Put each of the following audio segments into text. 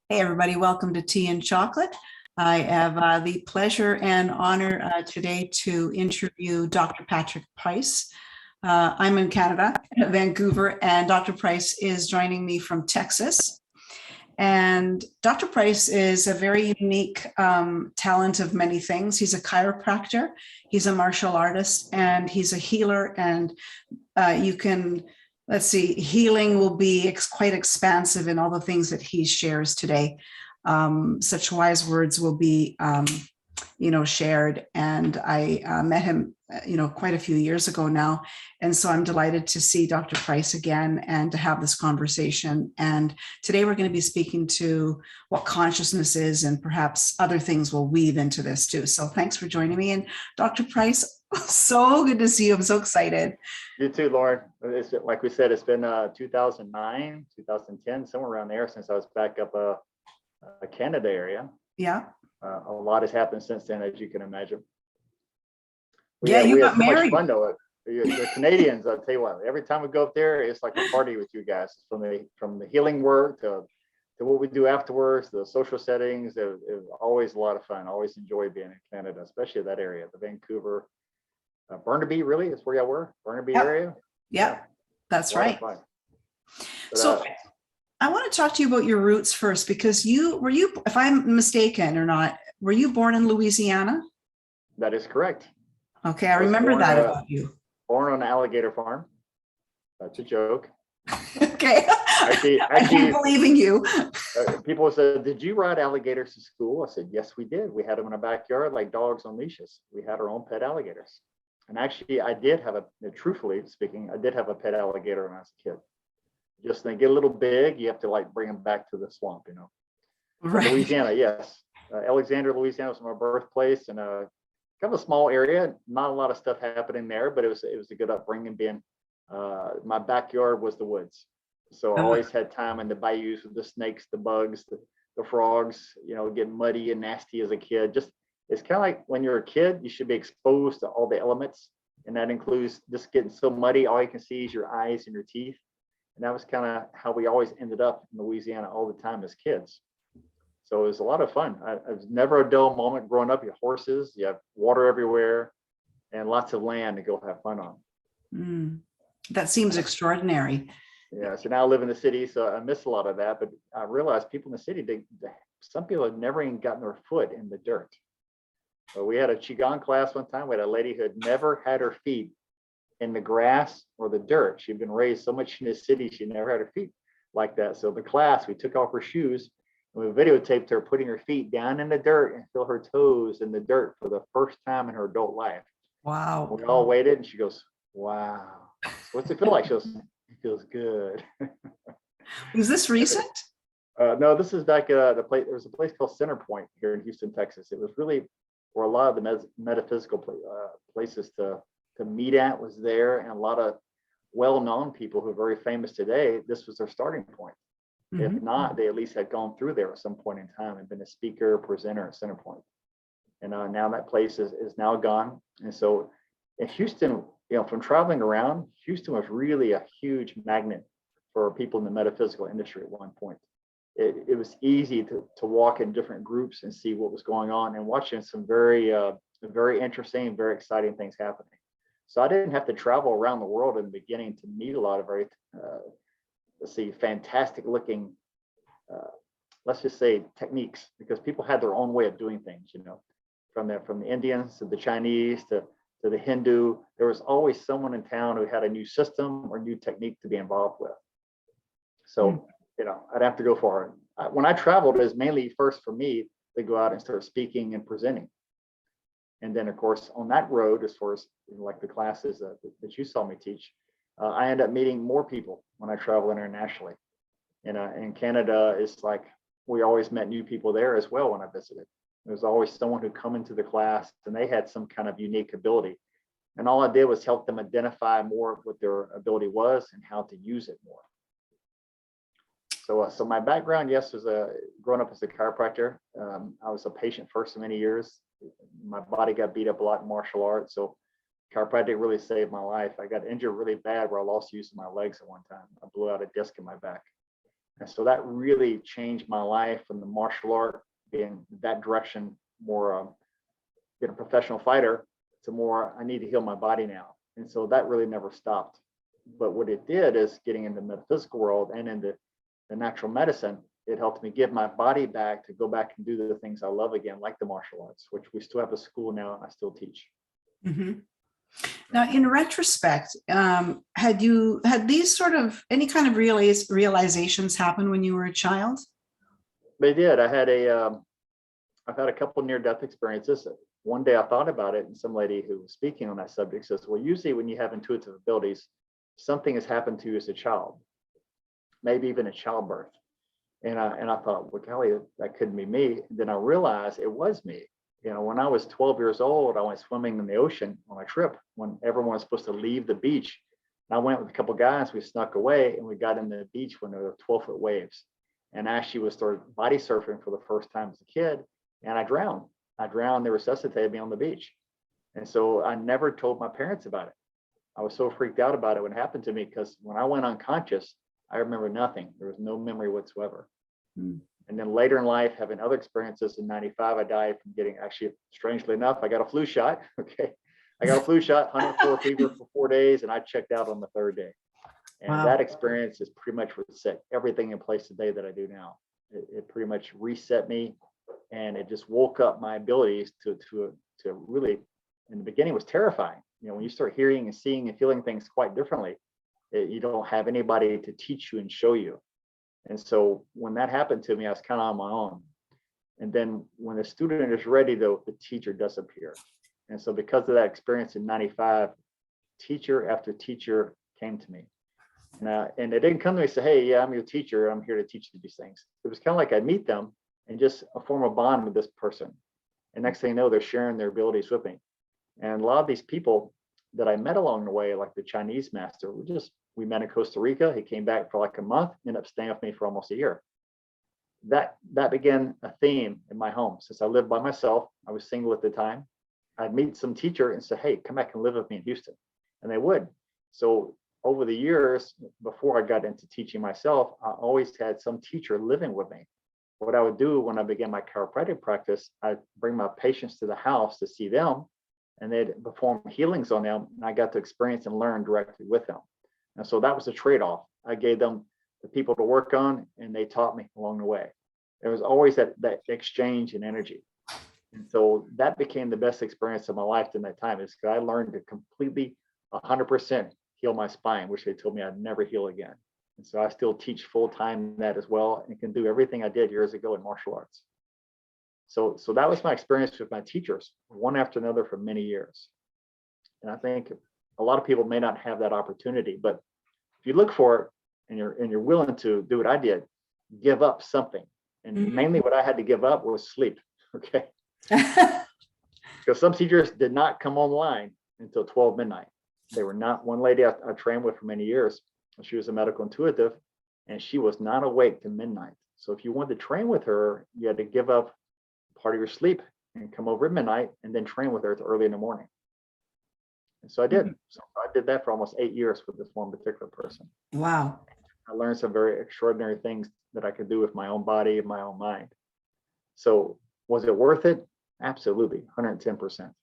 Hey, everybody, welcome to Tea and Chocolate. I have the pleasure and honor today to interview Dr. Patrick Price. I'm in Canada, Vancouver, and Dr. Price is joining me from Texas. And Dr. Price is a very unique talent of many things. He's a chiropractor, he's a martial artist, and he's a healer. And you can, let's see, healing will be quite expansive in all the things that he shares today. Such wise words will be, shared. And I met him, quite a few years ago now. And so I'm delighted to see Dr. Price again and to have this conversation. And today we're going to be speaking to what consciousness is, and perhaps other things will weave into this too. So thanks for joining me. And Dr. Price, so good to see you. I'm so excited. You too, Lauren. It's, like we said, it's been 2009, 2010, somewhere around there since I was back up a Canada area. Yeah. A lot has happened since then, as you can imagine. You got so married. Much fun though. The Canadians, I'll tell you what, every time we go up there, it's like a party with you guys. From the healing work to what we do afterwards, the social settings. It was always a lot of fun. I always enjoy being in Canada, especially that area, the Vancouver, Burnaby, really, is where y'all were, Burnaby area. Yeah, that's right. But, so I want to talk to you about your roots first, because if I'm mistaken or not, were you born in Louisiana? That is correct. Okay, I remember that about you. Born on an alligator farm. That's a joke. Okay. I keep believing you. People said, "Did you ride alligators to school?" I said, "Yes, we did. We had them in our backyard like dogs on leashes. We had our own pet alligators." And actually, truthfully speaking, I did have a pet alligator when I was a kid. Just when they get a little big, you have to bring them back to the swamp, Right. Louisiana, yes. Alexandria, Louisiana was my birthplace, and kind of a small area, not a lot of stuff happening there, but it was a good upbringing. Being my backyard was the woods, so I always had time in the bayous with the snakes, the bugs, the frogs, getting muddy and nasty as a kid. It's kind of like when you're a kid, you should be exposed to all the elements, and that includes just getting so muddy, all you can see is your eyes and your teeth. And that was kind of how we always ended up in Louisiana all the time as kids. So it was a lot of fun. It was never a dull moment growing up. You have horses, you have water everywhere, and lots of land to go have fun on. That seems extraordinary. Yeah, so now I live in the city, so I miss a lot of that. But I realized people in the city, some people have never even gotten their foot in the dirt. So we had a Qigong class one time. We had a lady who had never had her feet in the grass or the dirt. She'd been raised so much in the city, she never had her feet like that. So the class, we took off her shoes and we videotaped her putting her feet down in the dirt and feel her toes in the dirt for the first time in her adult life. Wow. We all waited and she goes, "Wow. What's it feel like?" She goes, "It feels good." Was this recent? No, this is back at the place. There was a place called Center Point here in Houston, Texas. It was really where a lot of the metaphysical places to meet at was there, and a lot of well-known people who are very famous today, this was their starting point. Mm-hmm. If not, they at least had gone through there at some point in time and been a speaker, presenter at Center Point. And now that place is now gone. And so in Houston, from traveling around, Houston was really a huge magnet for people in the metaphysical industry at one point. It was easy to walk in different groups and see what was going on and watching some very interesting, very exciting things happening. So I didn't have to travel around the world in the beginning to meet a lot of very, fantastic looking, let's just say techniques, because people had their own way of doing things, from the Indians to the Chinese to the Hindu. There was always someone in town who had a new system or new technique to be involved with. So, I'd have to go for it. When I traveled, it was mainly first for me to go out and start speaking and presenting. And then, of course, on that road, as far as like the classes that you saw me teach, I ended up meeting more people when I travel internationally. And in Canada, it's like we always met new people there as well when I visited. There was always someone who'd come into the class and they had some kind of unique ability. And all I did was help them identify more what their ability was and how to use it more. So my background, yes, was growing up as a chiropractor. I was a patient first for many years. My body got beat up a lot in martial arts, so chiropractic really saved my life. I got injured really bad where I lost use of my legs at one time. I blew out a disc in my back. And so that really changed my life from the martial art being that direction, more being a professional fighter, to more, I need to heal my body now. And so that really never stopped. But what it did is getting into the metaphysical world and into the natural medicine, it helped me give my body back to go back and do the things I love again, like the martial arts, which we still have a school now and I still teach. Mhm. Now, in retrospect, had these sort of any kind of realizations happen when you were a child? They did. I've had a couple near-death experiences. One day I thought about it, and some lady who was speaking on that subject says, well, usually when you have intuitive abilities, something has happened to you as a child, maybe even at childbirth. And I thought, well, golly, that couldn't be me. And then I realized it was me. When I was 12 years old, I went swimming in the ocean on a trip when everyone was supposed to leave the beach. And I went with a couple of guys, we snuck away and we got in the beach when there were 12-foot waves. And actually was started body surfing for the first time as a kid. And I drowned. They resuscitated me on the beach. And so I never told my parents about it. I was so freaked out about it when it happened to me, because when I went unconscious, I remember nothing. There was no memory whatsoever. Hmm. And then later in life, having other experiences, in 95, I died from getting, actually, strangely enough, I got a flu shot. Okay. I got a flu shot, 104 fever for 4 days, and I checked out on the third day. And Wow. that experience is pretty much what set everything in place today that I do now. It pretty much reset me, and it just woke up my abilities to really, in the beginning, was terrifying. When you start hearing and seeing and feeling things quite differently, you don't have anybody to teach you and show you. And so when that happened to me, I was kind of on my own. And then when the student is ready, though, the teacher does appear. And so because of that experience in 95, teacher after teacher came to me. And they didn't come to me and say, hey, yeah, I'm your teacher. I'm here to teach you these things. It was kind of like I'd meet them and just form a bond with this person. And next thing you know, they're sharing their abilities with me. And a lot of these people that I met along the way, like the Chinese master, we met in Costa Rica. He came back for like a month, ended up staying with me for almost a year. That began a theme in my home. Since I lived by myself, I was single at the time. I'd meet some teacher and say, hey, come back and live with me in Houston. And they would. So over the years, before I got into teaching myself, I always had some teacher living with me. What I would do when I began my chiropractic practice, I'd bring my patients to the house to see them, and they'd perform healings on them. And I got to experience and learn directly with them. And so that was a trade-off. I gave them the people to work on, and they taught me along the way. There was always that exchange and energy. And so that became the best experience of my life in that time, is because I learned to completely 100% heal my spine, which they told me I'd never heal again. And so I still teach full-time that as well, and can do everything I did years ago in martial arts. So that was my experience with my teachers, one after another, for many years. And I think a lot of people may not have that opportunity, but if you look for it and you're willing to do what I did, give up something. And mainly what I had to give up was sleep. Okay. Because some teachers did not come online until 12 midnight. They were not. One lady I trained with for many years, she was a medical intuitive, and she was not awake to midnight. So if you wanted to train with her, you had to give up part of your sleep and come over at midnight and then train with her to early in the morning. And so I did. So I did that for almost 8 years with this one particular person. Wow. I learned some very extraordinary things that I could do with my own body and my own mind. So was it worth it? Absolutely, 110%.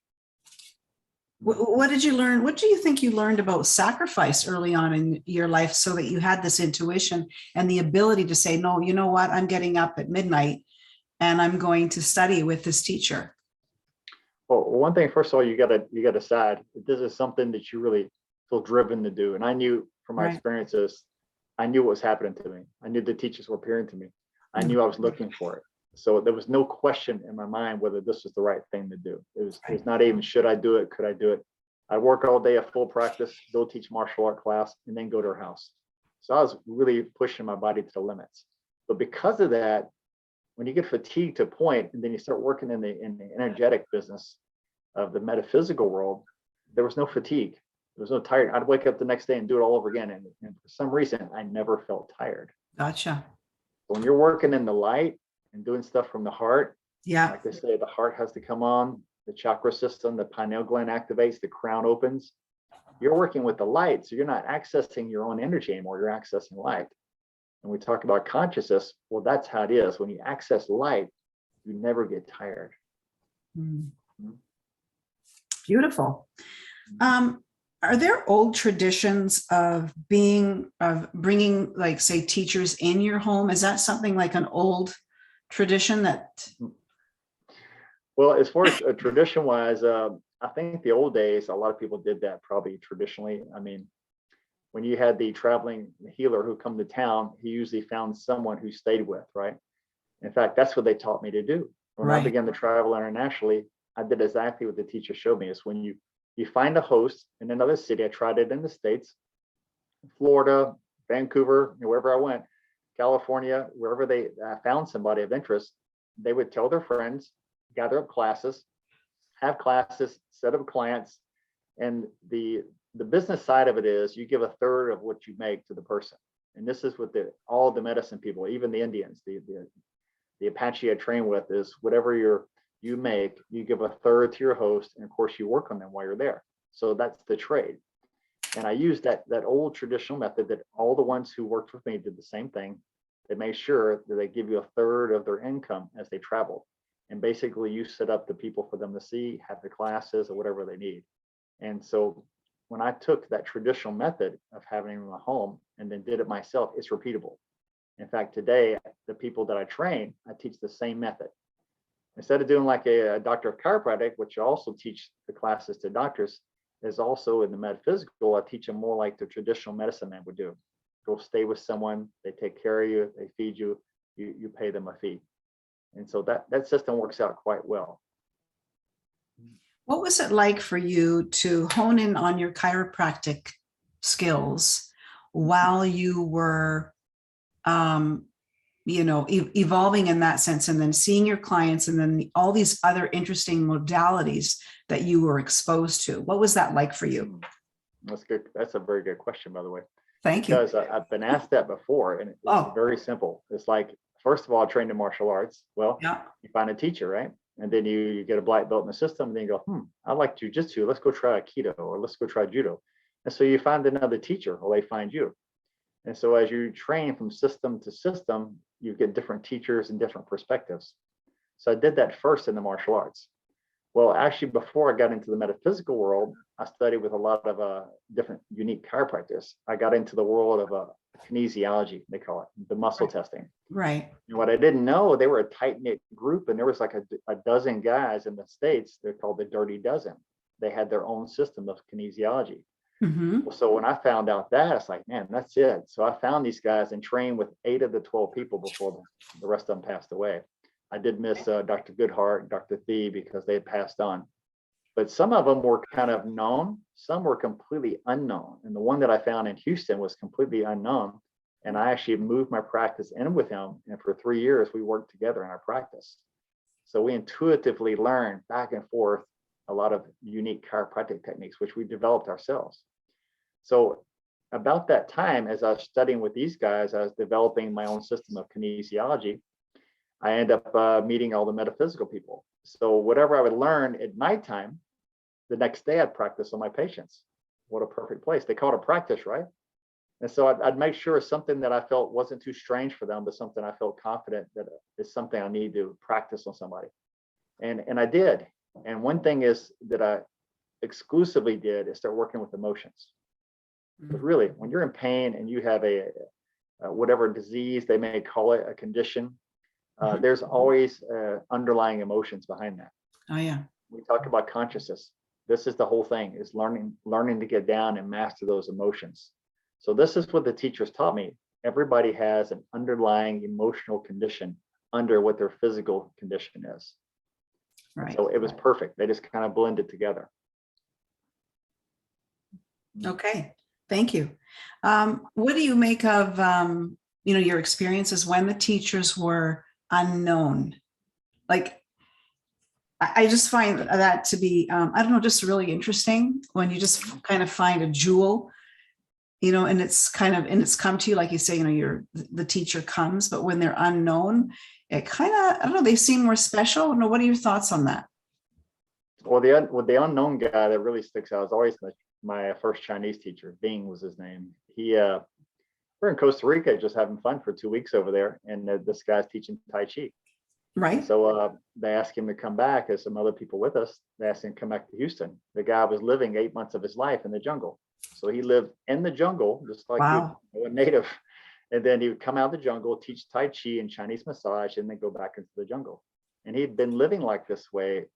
What did you learn? What do you think you learned about sacrifice early on in your life, so that you had this intuition and the ability to say, no, you know what, I'm getting up at midnight and I'm going to study with this teacher? Well, one thing, first of all, you gotta decide if this is something that you really feel driven to do. And I knew from my Right. experiences, I knew what was happening to me. I knew the teachers were appearing to me. I knew I was looking for it. So there was no question in my mind whether this was the right thing to do. It was not even, should I do it? Could I do it? I work all day at full practice, go teach martial art class, and then go to her house. So I was really pushing my body to the limits. But because of that, when you get fatigued to a point, and then you start working in the energetic business of the metaphysical world, there was no fatigue. There was no tired. I'd wake up the next day and do it all over again. And for some reason, I never felt tired. Gotcha. When you're working in the light and doing stuff from the heart, Yeah. like they say, the heart has to come on, the chakra system, the pineal gland activates, the crown opens. You're working with the light, so you're not accessing your own energy anymore. You're accessing light. And we talk about consciousness. Well, that's how it is. When you access light, you never get tired. Mm. Beautiful. Are there old traditions of bringing, like, say, teachers in your home? Is that something like an old tradition that? Well, as far as tradition wise, I think the old days, a lot of people did that probably traditionally. I mean, when you had the traveling healer who come to town, he usually found someone who stayed with, right? In fact, that's what they taught me to do. When I Right. began to travel internationally, I did exactly what the teacher showed me. Is when you find a host in another city. I tried it in the States, Florida, Vancouver, wherever I went, California, wherever they found somebody of interest, they would tell their friends, gather up classes, have classes, set up clients, and the business side of it is you give a third of what you make to the person. And this is what all the medicine people, even the Indians, the Apache I train with, is whatever you make, you give a third to your host, and of course you work on them while you're there. So that's the trade. And I used that old traditional method that all the ones who worked with me did the same thing. They made sure that they give you a third of their income as they travel. And basically you set up the people for them to see, have the classes or whatever they need. And so when I took that traditional method of having them in a home and then did it myself, it's repeatable. In fact, today, the people that I train, I teach the same method. Instead of doing like a doctor of chiropractic, which I also teach the classes to doctors, is also in the metaphysical, I teach them more like the traditional medicine man would do. Go stay with someone, they take care of you, they feed you, you pay them a fee. And so that system works out quite well. What was it like for you to hone in on your chiropractic skills while you were, evolving in that sense, and then seeing your clients, and then all these other interesting modalities that you were exposed to? What was that like for you? That's good. That's a very good question, by the way. Thank you. Because I've been asked that before, and it's very simple. It's like, first of all, I trained in martial arts. Well, Yeah. you find a teacher, right? And then you get a black belt in the system, and then you go, I like jujitsu. Let's go try Aikido, or let's go try judo. And so you find another teacher, or they find you. And so as you train from system to system, you get different teachers and different perspectives. So I did that first in the martial arts. Well, actually, before I got into the metaphysical world, I studied with a lot of different unique chiropractors. I got into the world of kinesiology, they call it, the muscle testing. Right. And what I didn't know, they were a tight-knit group, and there was like a dozen guys in the States. They're called the Dirty Dozen. They had their own system of kinesiology. Mm-hmm. So when I found out that, it's like, man, that's it. So I found these guys and trained with 8 of the 12 people before the rest of them passed away. I did miss Dr. Goodhart, Dr. Thie, because they had passed on. But some of them were kind of known. Some were completely unknown. And the one that I found in Houston was completely unknown. And I actually moved my practice in with him. And for 3 years, we worked together in our practice. So we intuitively learned back and forth a lot of unique chiropractic techniques, which we developed ourselves. So about that time, as I was studying with these guys, I was developing my own system of kinesiology. I end up meeting all the metaphysical people. So whatever I would learn at nighttime, the next day I'd practice on my patients. What a perfect place. They call it a practice, right? And so I'd make sure it's something that I felt wasn't too strange for them, but something I felt confident that is something I need to practice on somebody. And I did. And one thing is that I exclusively did is start working with emotions. Because really, when you're in pain and you have a whatever disease they may call it, a condition, there's always underlying emotions behind that. Oh, yeah. We talk about consciousness. This is the whole thing, is learning to get down and master those emotions. So this is what the teachers taught me. Everybody has an underlying emotional condition under what their physical condition is. Right. So it was perfect. They just kind of blended together. Okay. Thank you. What do you make of, your experiences when the teachers were unknown? Like, I just find that to be, I don't know, just really interesting when you just kind of find a jewel, and it's come to you, like you say, the teacher comes, but when they're unknown, it kind of, I don't know, they seem more special. I don't know. What are your thoughts on that? Well, the unknown guy that really sticks out is always my first Chinese teacher. Bing was his name. He we're in Costa Rica just having fun for 2 weeks over there, and this guy's teaching Tai Chi. Right. So they asked him to come back, as some other people with us. They asked him to come back to Houston. The guy was living 8 months of his life in the jungle. So he lived in the jungle, just like Wow. a native. And then he would come out of the jungle, teach Tai Chi and Chinese massage, and then go back into the jungle. And he'd been living like this way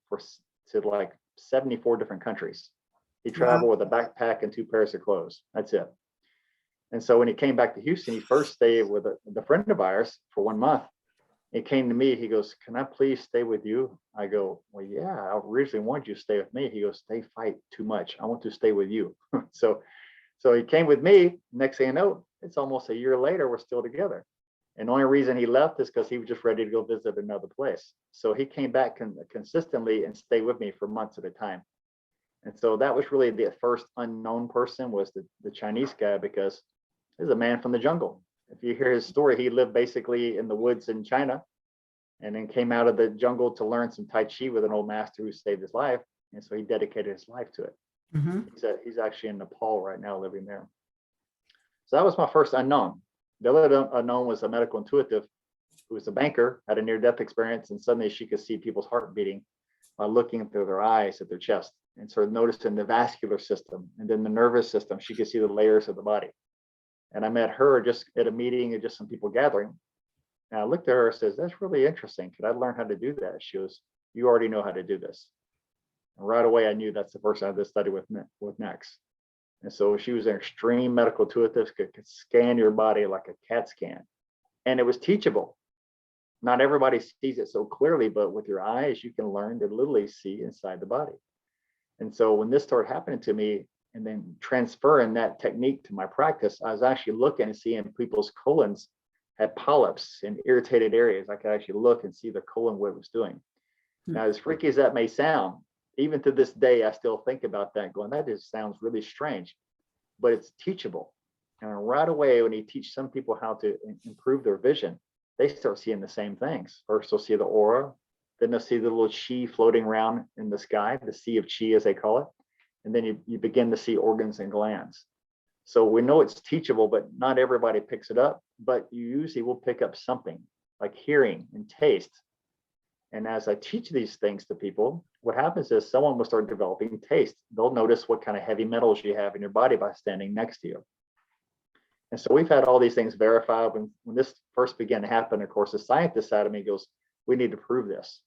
to like 74 different countries. He traveled with a backpack and 2 pairs of clothes. That's it. And so when he came back to Houston, he first stayed with a friend of ours for 1 month. He came to me, he goes, "Can I please stay with you?" I go, "Well, yeah, I originally wanted you to stay with me." He goes, "They fight too much. I want to stay with you." So he came with me. Next thing I know, it's almost a year later, we're still together. And the only reason he left is because he was just ready to go visit another place. So he came back consistently and stayed with me for months at a time. And so that was really the first unknown person, was the Chinese guy, because he's a man from the jungle. If you hear his story, he lived basically in the woods in China, and then came out of the jungle to learn some Tai Chi with an old master who saved his life. And so he dedicated his life to it. Mm-hmm. He's actually in Nepal right now, living there. So that was my first unknown. The other unknown was a medical intuitive who was a banker, had a near-death experience, and suddenly she could see people's heart beating by looking through their eyes at their chest, and sort of noticing the vascular system and then the nervous system. She could see the layers of the body. And I met her just at a meeting and just some people gathering. And I looked at her and says, "That's really interesting. Could I learn how to do that?" She goes, "You already know how to do this." And right away, I knew that's the person I had to study with next. And so she was an extreme medical intuitive, could scan your body like a CAT scan. And it was teachable. Not everybody sees it so clearly, but with your eyes, you can learn to literally see inside the body. And so when this started happening to me, and then transferring that technique to my practice, I was actually looking and seeing people's colons had polyps in irritated areas. I could actually look and see the colon, what it was doing. Now, as freaky as that may sound, even to this day, I still think about that going, that just sounds really strange, but it's teachable. And right away, when you teach some people how to improve their vision, they start seeing the same things. First, they'll see the aura, then they'll see the little chi floating around in the sky, the sea of chi, as they call it. And then you begin to see organs and glands. So we know it's teachable, but not everybody picks it up. But you usually will pick up something like hearing and taste. And as I teach these things to people, what happens is someone will start developing taste. They'll notice what kind of heavy metals you have in your body by standing next to you. And so we've had all these things verified. When this first began to happen, of course, the scientist side of me goes, "We need to prove this."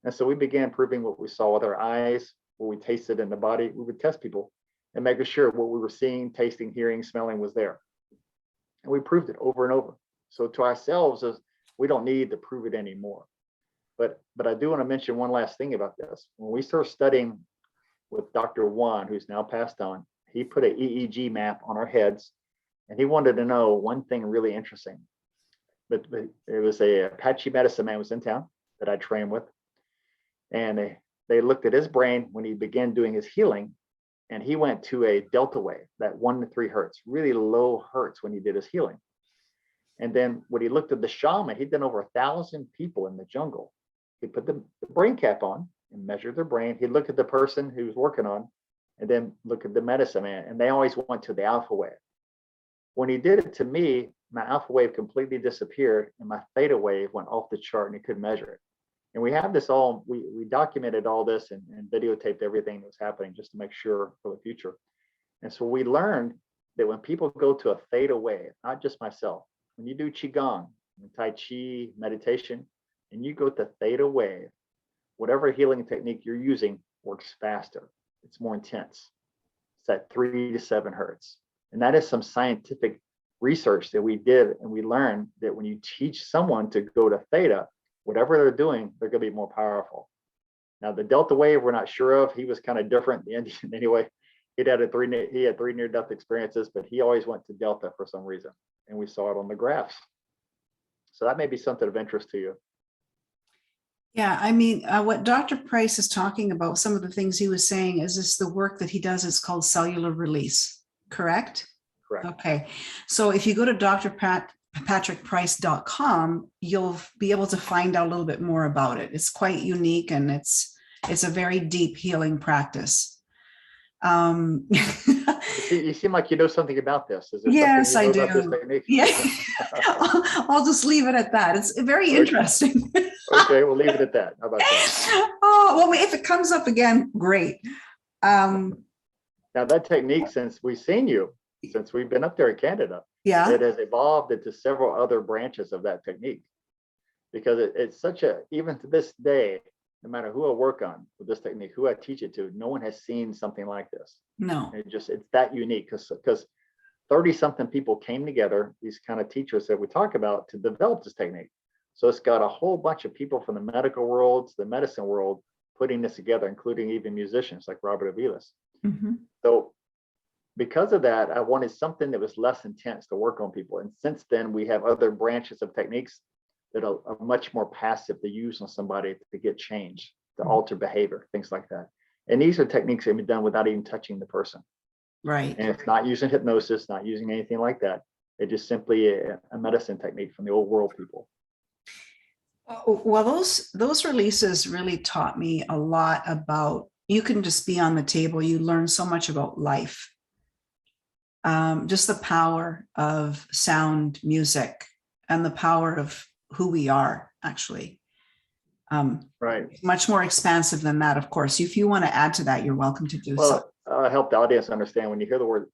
And so we began proving what we saw with our eyes, what we tasted in the body. We would test people and making sure what we were seeing, tasting, hearing, smelling was there. And we proved it over and over. So to ourselves, we don't need to prove it anymore. But I do want to mention one last thing about this. When we started studying with Dr. Juan, who's now passed on, he put an EEG map on our heads, and he wanted to know one thing really interesting. But it was a Apache medicine man was in town that I trained with, and they looked at his brain when he began doing his healing, and he went to a delta wave, that 1 to 3 hertz, really low hertz when he did his healing. And then when he looked at the shaman, he'd done over 1,000 people in the jungle. He put the brain cap on and measured their brain. He'd look at the person he was working on, and then look at the medicine man, and they always went to the alpha wave. When he did it to me, my alpha wave completely disappeared, and my theta wave went off the chart, and he couldn't measure it. And we have this all, we documented all this and videotaped everything that was happening just to make sure for the future. And so we learned that when people go to a theta wave, not just myself, when you do Qigong, Tai Chi, meditation, and you go to theta wave, whatever healing technique you're using works faster. It's more intense. It's at 3 to 7 hertz. And that is some scientific research that we did. And we learned that when you teach someone to go to theta, whatever they're doing, they're going to be more powerful. Now, the delta wave, we're not sure of. He was kind of different. The Indian, anyway, he had 3 near-death experiences, but he always went to delta for some reason. And we saw it on the graphs. So that may be something of interest to you. Yeah, I mean, what Dr. Price is talking about, some of the things he was saying is this, the work that he does is called cellular release, correct? Correct. Okay. So if you go to drpatrickprice.com, you'll be able to find out a little bit more about it. It's quite unique, and it's a very deep healing practice. It's You seem like you know something about this. Is there Yes, something I you know about this do. technique? Yeah. I'll just leave it at that. It's very Okay. interesting. Okay, we'll leave it at that. How about that? Oh, well, if it comes up again, great. Um, Now that technique, since we've seen you, since we've been up there in Canada, yeah, it has evolved into several other branches of that technique. Because it's such a, even to this day, no matter who I work on with this technique, who I teach it to, no one has seen something like this. no. It's that unique because 30 something people came together, these kind of teachers that we talk about, to develop this technique. So it's got a whole bunch of people from the medical world to the medicine world putting this together, including even musicians like Robert Aviles. Mhm. So because of that, I wanted something that was less intense to work on people. And since then, we have other branches of techniques that are much more passive to use on somebody to get change, to alter behavior, things like that. And these are techniques that can be done without even touching the person. Right. And it's not using hypnosis, not using anything like that. It's just simply a medicine technique from the old world people. Well, those releases really taught me a lot about, you can just be on the table. You learn so much about life. Just the power of sound, music, and the power of who we are, actually. Right. Much more expansive than that, of course. If you want to add to that, you're welcome to do so. Well, help the audience understand when you hear the word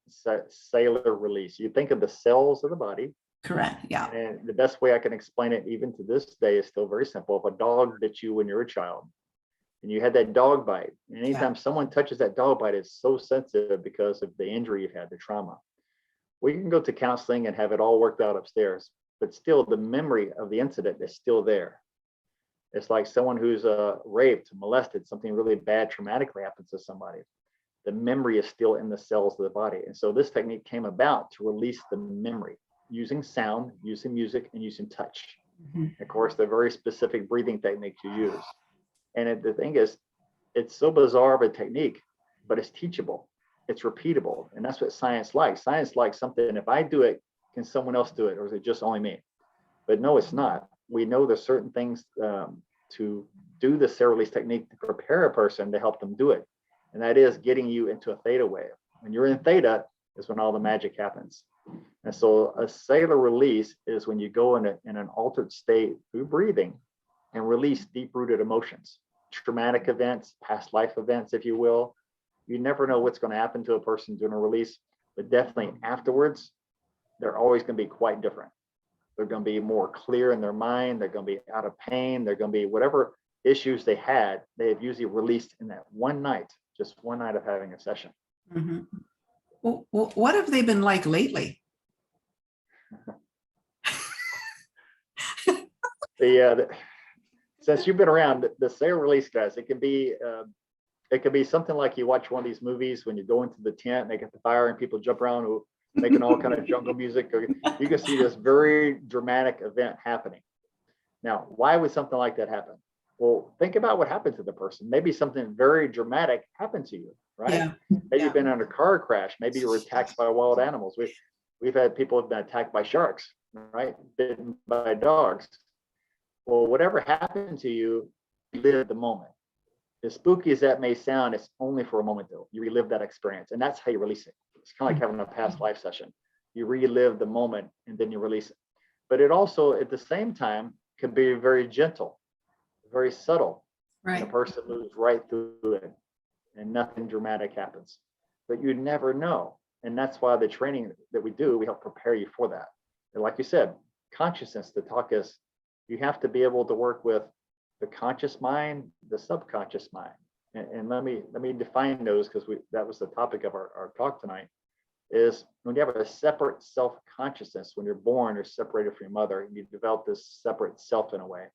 cellular release, you think of the cells of the body. Correct. Yeah. And the best way I can explain it, even to this day, is still very simple. If a dog bit you when you're a child and you had that dog bite, and anytime someone touches that dog bite, it's so sensitive because of the injury you had, the trauma. Well, you can go to counseling and have it all worked out upstairs, but still the memory of the incident is still there. It's like someone who's raped, molested, something really bad traumatically happens to somebody. The memory is still in the cells of the body. And so this technique came about to release the memory using sound, using music, and using touch. Of course, the very specific breathing technique you use. And the thing is, it's so bizarre of a technique, but it's teachable. It's repeatable. And that's what science likes. Science likes something, if I do it, can someone else do it? Or is it just only me? But no, it's not. We know there's certain things to do the cellular release technique to prepare a person to help them do it. And that is getting you into a theta wave. When you're in theta is when all the magic happens. And so a cellular release is when you go in an altered state through breathing and release deep-rooted emotions, traumatic events, past life events, if you will. You never know what's going to happen to a person during a release, but definitely afterwards, they're always going to be quite different. They're going to be more clear in their mind. They're going to be out of pain. They're going to be whatever issues they had, they have usually released in that one night, just one night of having a session. Mm-hmm. Well, what have they been like lately? Since you've been around, the cellular release guys, it can be something like you watch one of these movies when you go into the tent and they get the fire and people jump around who making all kind of jungle music. You can see this very dramatic event happening. Now, why would something like that happen? Well, think about what happened to the person. Maybe something very dramatic happened to you, right? Yeah. Maybe you've been in a car crash. Maybe you were attacked by wild animals. We've had people who've been attacked by sharks, right? Bitten by dogs. Well, whatever happened to you, live the moment. As spooky as that may sound, it's only for a moment though. You relive that experience, and that's how you release it. It's kind of like having a past life session. You relive the moment and then you release it. But it also, at the same time, can be very gentle, very subtle. Right. And the person moves right through it and nothing dramatic happens. But you never know. And that's why the training that we do, we help prepare you for that. And like you said, consciousness, the talk is, you have to be able to work with the conscious mind, the subconscious mind. And let me define those, because that was the topic of our talk tonight, is when you have a separate self-consciousness, when you're born, you're separated from your mother, and you develop this separate self in a way.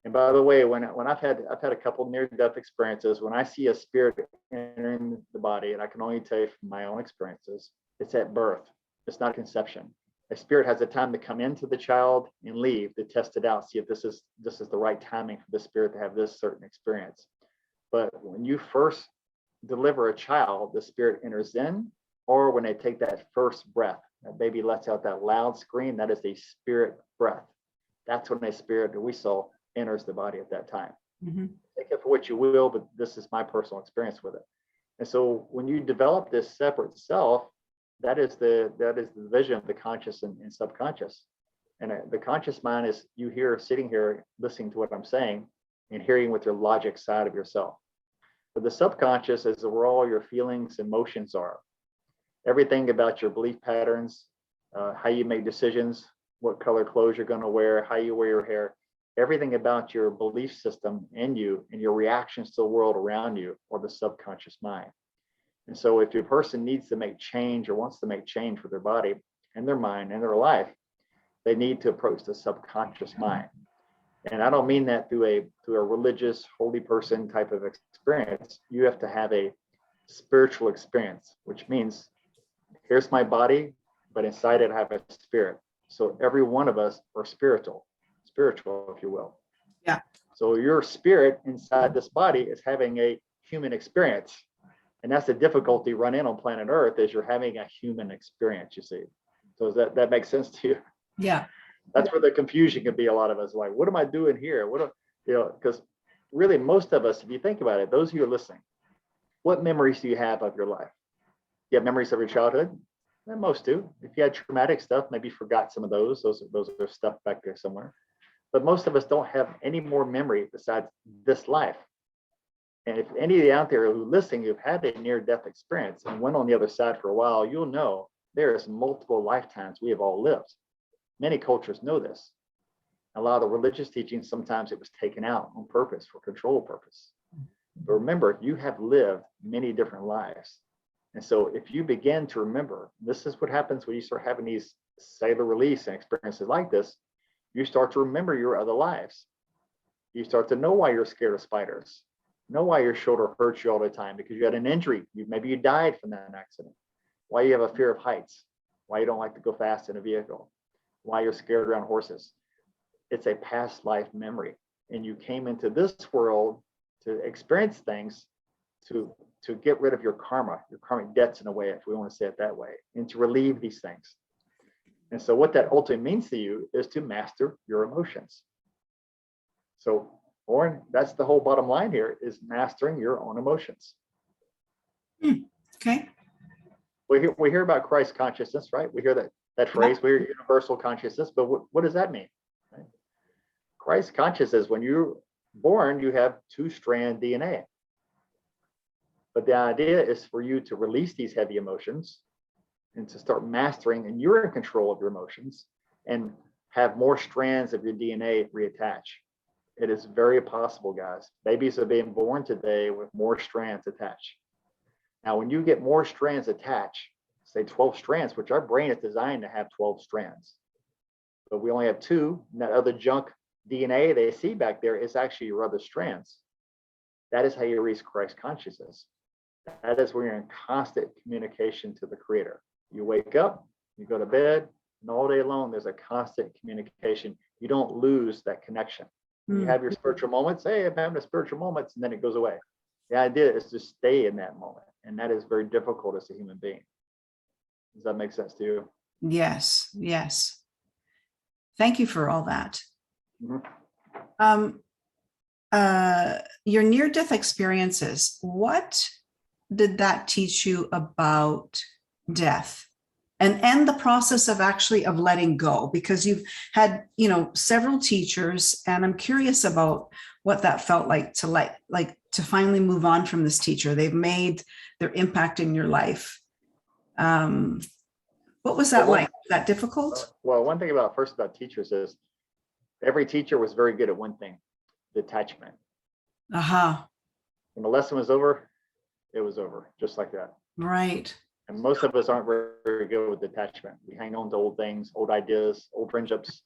And by the way, when I've had a couple near-death experiences, when I see a spirit entering the body, and I can only tell you from my own experiences, it's at birth. It's not conception. A spirit has a time to come into the child and leave to test it out, see if this is the right timing for the spirit to have this certain experience. But when you first deliver a child, the spirit enters in, or when they take that first breath, that baby lets out that loud scream, that is a spirit breath. That's when a spirit that we saw enters the body at that time. Mm-hmm. Take it for what you will, but this is my personal experience with it. And so when you develop this separate self, that is the vision of the conscious and subconscious. And the conscious mind is you here sitting here listening to what I'm saying and hearing with your logic side of yourself. But the subconscious is where all your feelings, emotions are. Everything about your belief patterns, how you make decisions, what color clothes you're going to wear, how you wear your hair, everything about your belief system in you and your reactions to the world around you or the subconscious mind. And so if your person needs to make change or wants to make change for their body and their mind and their life, they need to approach the subconscious mind. And I don't mean that through a religious, holy person type of experience. You have to have a spiritual experience, which means here's my body, but inside it I have a spirit. So every one of us are spiritual, if you will. Yeah. So your spirit inside this body is having a human experience. And that's the difficulty run in on planet Earth is you're having a human experience, you see. So does that make sense to you? Yeah. That's where the confusion can be. A lot of us like, what am I doing here? Because really most of us, if you think about it, those of you who are listening, what memories do you have of your life? You have memories of your childhood? And most do. If you had traumatic stuff, maybe you forgot some of those. Those are stuff back there somewhere. But most of us don't have any more memory besides this life. And if any of you out there who are listening, you've had a near-death experience and went on the other side for a while, you'll know there's multiple lifetimes we have all lived. Many cultures know this. A lot of the religious teachings, sometimes it was taken out on purpose for control purpose. But remember, you have lived many different lives. And so if you begin to remember, this is what happens when you start having these cellular release and experiences like this, you start to remember your other lives. You start to know why you're scared of spiders, know why your shoulder hurts you all the time because you had an injury. Maybe you died from that accident. Why you have a fear of heights, why you don't like to go fast in a vehicle, why you're scared around horses. It's a past life memory. And you came into this world to experience things to get rid of your karmic debts in a way, if we want to say it that way, and to relieve these things. And so what that ultimately means to you is to master your emotions. So, Oren, that's the whole bottom line here is mastering your own emotions. Okay. We hear about Christ consciousness, right? We hear that phrase, we hear universal consciousness, but what does that mean? Right? Christ consciousness, when you're born, you have 2-strand DNA. But the idea is for you to release these heavy emotions and to start mastering, and you're in control of your emotions and have more strands of your DNA reattach. It is very possible, guys. Babies are being born today with more strands attached. Now, when you get more strands attached, say 12 strands, which our brain is designed to have 12 strands, but we only have 2, and that other junk DNA they see back there is actually your other strands. That is how you reach Christ consciousness. That is when you're in constant communication to the Creator. You wake up, you go to bed, and all day long, there's a constant communication. You don't lose that connection. You have your spiritual moments. Hey, I'm having a spiritual moments, and then it goes away. The idea is to stay in that moment. And that is very difficult as a human being. Does that make sense to you? Yes. Yes. Thank you for all that. Mm-hmm. Your near-death experiences, what did that teach you about death and the process of letting go? Because you've had, several teachers, and I'm curious about what that felt like to finally move on from this teacher. They've made their impact in your life. What was that like? Was that difficult? Well, one thing about teachers is every teacher was very good at one thing, detachment. When the lesson was over, it was over, just like that. Right. And most of us aren't very, very good with detachment. We hang on to old things, old ideas, old friendships.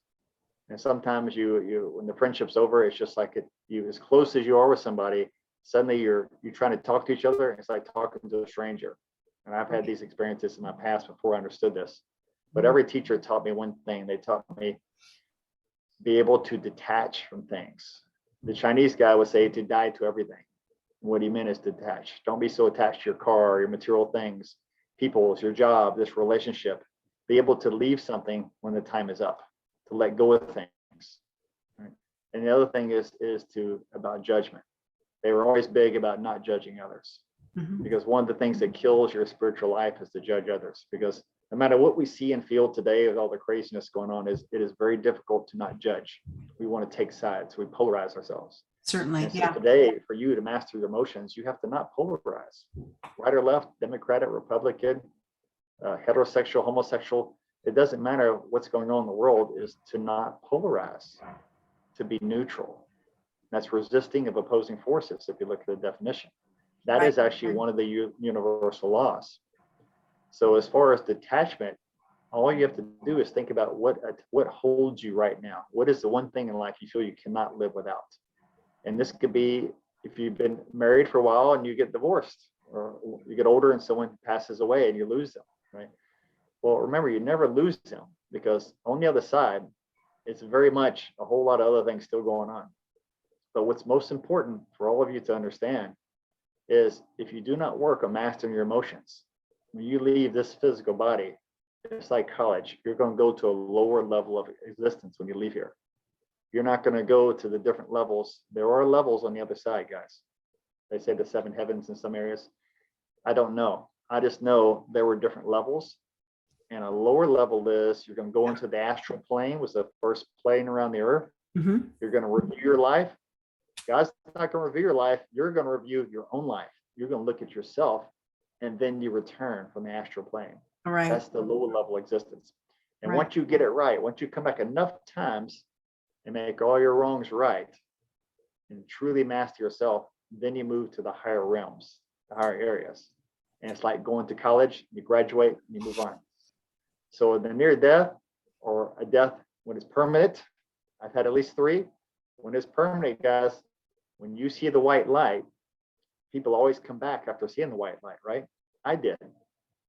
And sometimes you when the friendship's over, it's just like you as close as you are with somebody, suddenly you're trying to talk to each other. It's like talking to a stranger. And I've had these experiences in my past before I understood this. But every teacher taught me one thing. They taught me be able to detach from things. The Chinese guy would say to die to everything. What he meant is detach. Don't be so attached to your car, your material things, people, your job, this relationship. Be able to leave something when the time is up, to let go of things. Right? And the other thing is about judgment. They were always big about not judging others. Mhm. Because one of the things that kills your spiritual life is to judge others. Because no matter what we see and feel today with all the craziness going on, it is very difficult to not judge. We want to take sides. We polarize ourselves. Certainly. And so Yeah. today, for you to master your emotions, you have to not polarize. Right or left, Democratic, Republican, heterosexual, homosexual. It doesn't matter what's going on in the world, is to not polarize, to be neutral. That's resisting of opposing forces, if you look at the definition. That is actually one of the universal laws. So as far as detachment, all you have to do is think about what holds you right now. What is the one thing in life you feel you cannot live without? And this could be if you've been married for a while and you get divorced, or you get older and someone passes away and you lose them, right? Well, remember, you never lose them, because on the other side, it's very much a whole lot of other things still going on. But what's most important for all of you to understand is, if you do not work on mastering your emotions, when you leave this physical body, it's like college. You're going to go to a lower level of existence when you leave here. You're not going to go to the different levels. There are levels on the other side, guys. They say the 7 heavens in some areas. I don't know. I just know there were different levels. And a lower level is, you're going to go into the astral plane, was the first plane around the earth. Mhm. You're going to review your life. God's not going to review your life. You're going to review your own life. You're going to look at yourself, and then you return from the astral plane. All right. That's the lower level existence. And Right. once you get it right, once you come back enough times and make all your wrongs right and truly master yourself, then you move to the higher realms, the higher areas. And it's like going to college, you graduate, and you move on. So the near death, or a death when it's permanent, I've had at least 3. When it's permanent, guys, when you see the white light, people always come back after seeing the white light, right? I did.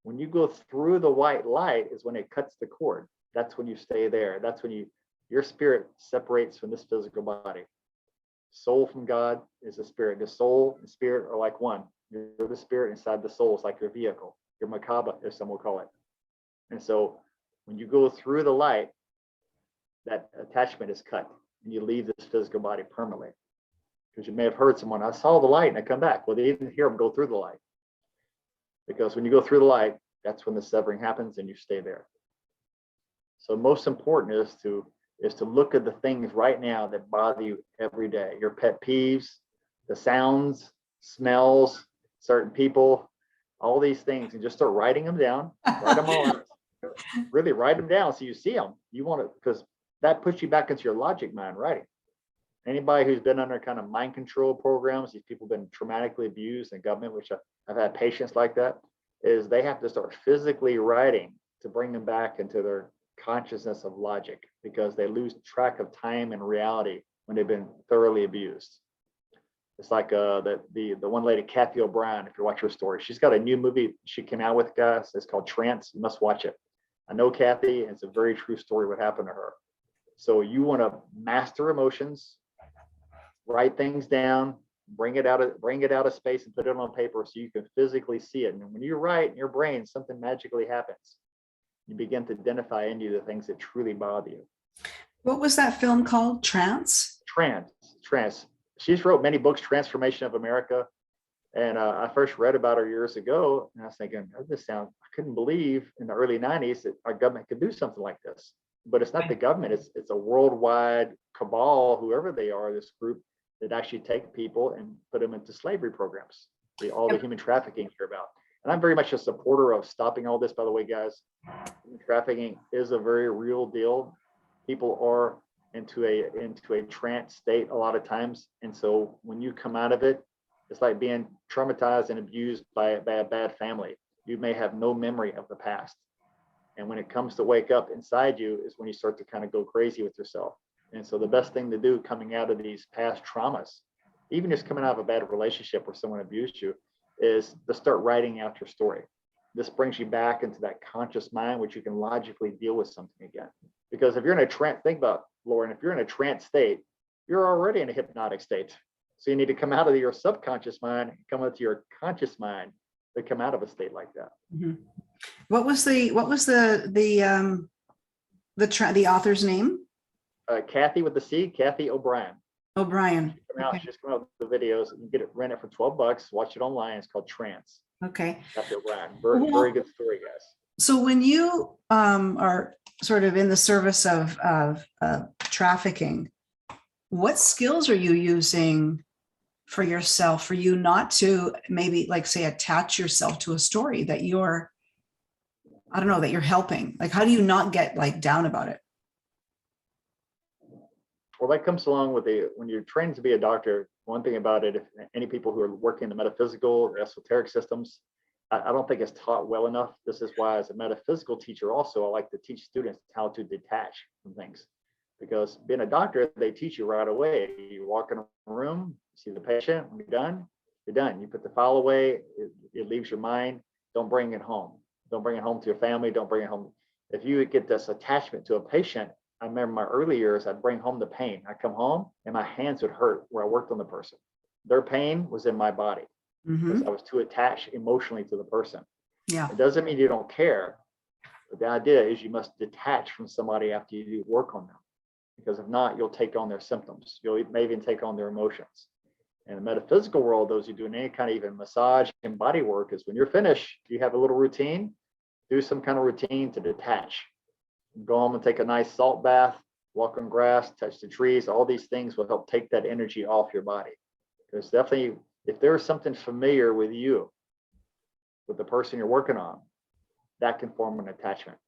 When you go through the white light is when it cuts the cord. That's when you stay there. That's when your spirit separates from this physical body. Soul from God is the spirit. The soul and spirit are like one. You're the spirit inside the soul. It's like your vehicle, your Merkaba, if some will call it. And so when you go through the light, that attachment is cut, and you leave this physical body permanently. Because you may have heard someone, I saw the light and I come back. Well, they didn't hear them go through the light. Because when you go through the light, that's when the severing happens and you stay there. So most important is to look at the things right now that bother you every day. Your pet peeves, the sounds, smells, certain people, all these things, and just start writing them down. Write them all out. Really write them down so you see them. You want to, because that puts you back into your logic mind, writing. Anybody who's been under kind of mind control programs, these people have been traumatically abused in government, which I've had patients like that, is they have to start physically writing to bring them back into their consciousness of logic, because they lose track of time and reality when they've been thoroughly abused. It's like the one lady, Kathy O'Brien, if you watch her story, she's got a new movie she came out with, guys. It's called Trance. You must watch it. I know Kathy, and it's a very true story what happened to her. So you want to master emotions, write things down, bring it out of space and put it on paper so you can physically see it. And when you write in your brain, something magically happens. You begin to identify in you the things that truly bother you. What was that film called? Trance? Trance. She's wrote many books, Transformation of America. And I first read about her years ago, and I was thinking, I couldn't believe in the early 90s that our government could do something like this. But it's not the government, it's a worldwide cabal, whoever they are, this group that actually take people and put them into slavery programs, all the human trafficking you hear about. And I'm very much a supporter of stopping all this, by the way, guys. Human trafficking is a very real deal. People are into a trance state a lot of times. And so when you come out of it, it's like being traumatized and abused by a bad family. You may have no memory of the past. And when it comes to wake up inside you is when you start to kind of go crazy with yourself. And so the best thing to do coming out of these past traumas, even just coming out of a bad relationship where someone abused you, is to start writing out your story. This brings you back into that conscious mind, which you can logically deal with something again. Because if you're in a trance, think about, Lauren, if you're in a trance state, you're already in a hypnotic state. So you need to come out of your subconscious mind, come into your conscious mind to come out of a state like that. Mm-hmm. What was the author's name? Kathy with the C, Kathy O'Brien. O'Brien. Come out, Okay. she's come out with the videos. You can get it, rent it for $12. Watch it online. It's called Trance. Okay. Dr. O'Brien. Very, Well, very good story, guys. so when you are sort of in the service of trafficking, what skills are you using for yourself, for you not to maybe, like, say, attach yourself to a story that you're, I don't know, that you're helping? Like, how do you not get like down about it? Well, that comes along with when you're trained to be a doctor. One thing about it, if any people who are working in the metaphysical or esoteric systems, I don't think it's taught well enough. This is why, as a metaphysical teacher, also, I like to teach students how to detach from things. Because being a doctor, they teach you right away. You walk in a room, see the patient, when you're done, you're done. You put the file away, it leaves your mind. Don't bring it home. Don't bring it home to your family. Don't bring it home. If you get this attachment to a patient, I remember my early years, I'd bring home the pain. I'd come home and my hands would hurt where I worked on the person. Their pain was in my body because I was too attached emotionally to the person. Yeah. It doesn't mean you don't care, but the idea is you must detach from somebody after you do work on them, because if not, you'll take on their symptoms. You'll maybe even take on their emotions. In the metaphysical world, those who do any kind of even massage and body work, is when you're finished, you have a little routine, do some kind of routine to detach. Go home and take a nice salt bath, walk on grass, touch the trees. All these things will help take that energy off your body. There's definitely, if there's something familiar with you, with the person you're working on, that can form an attachment.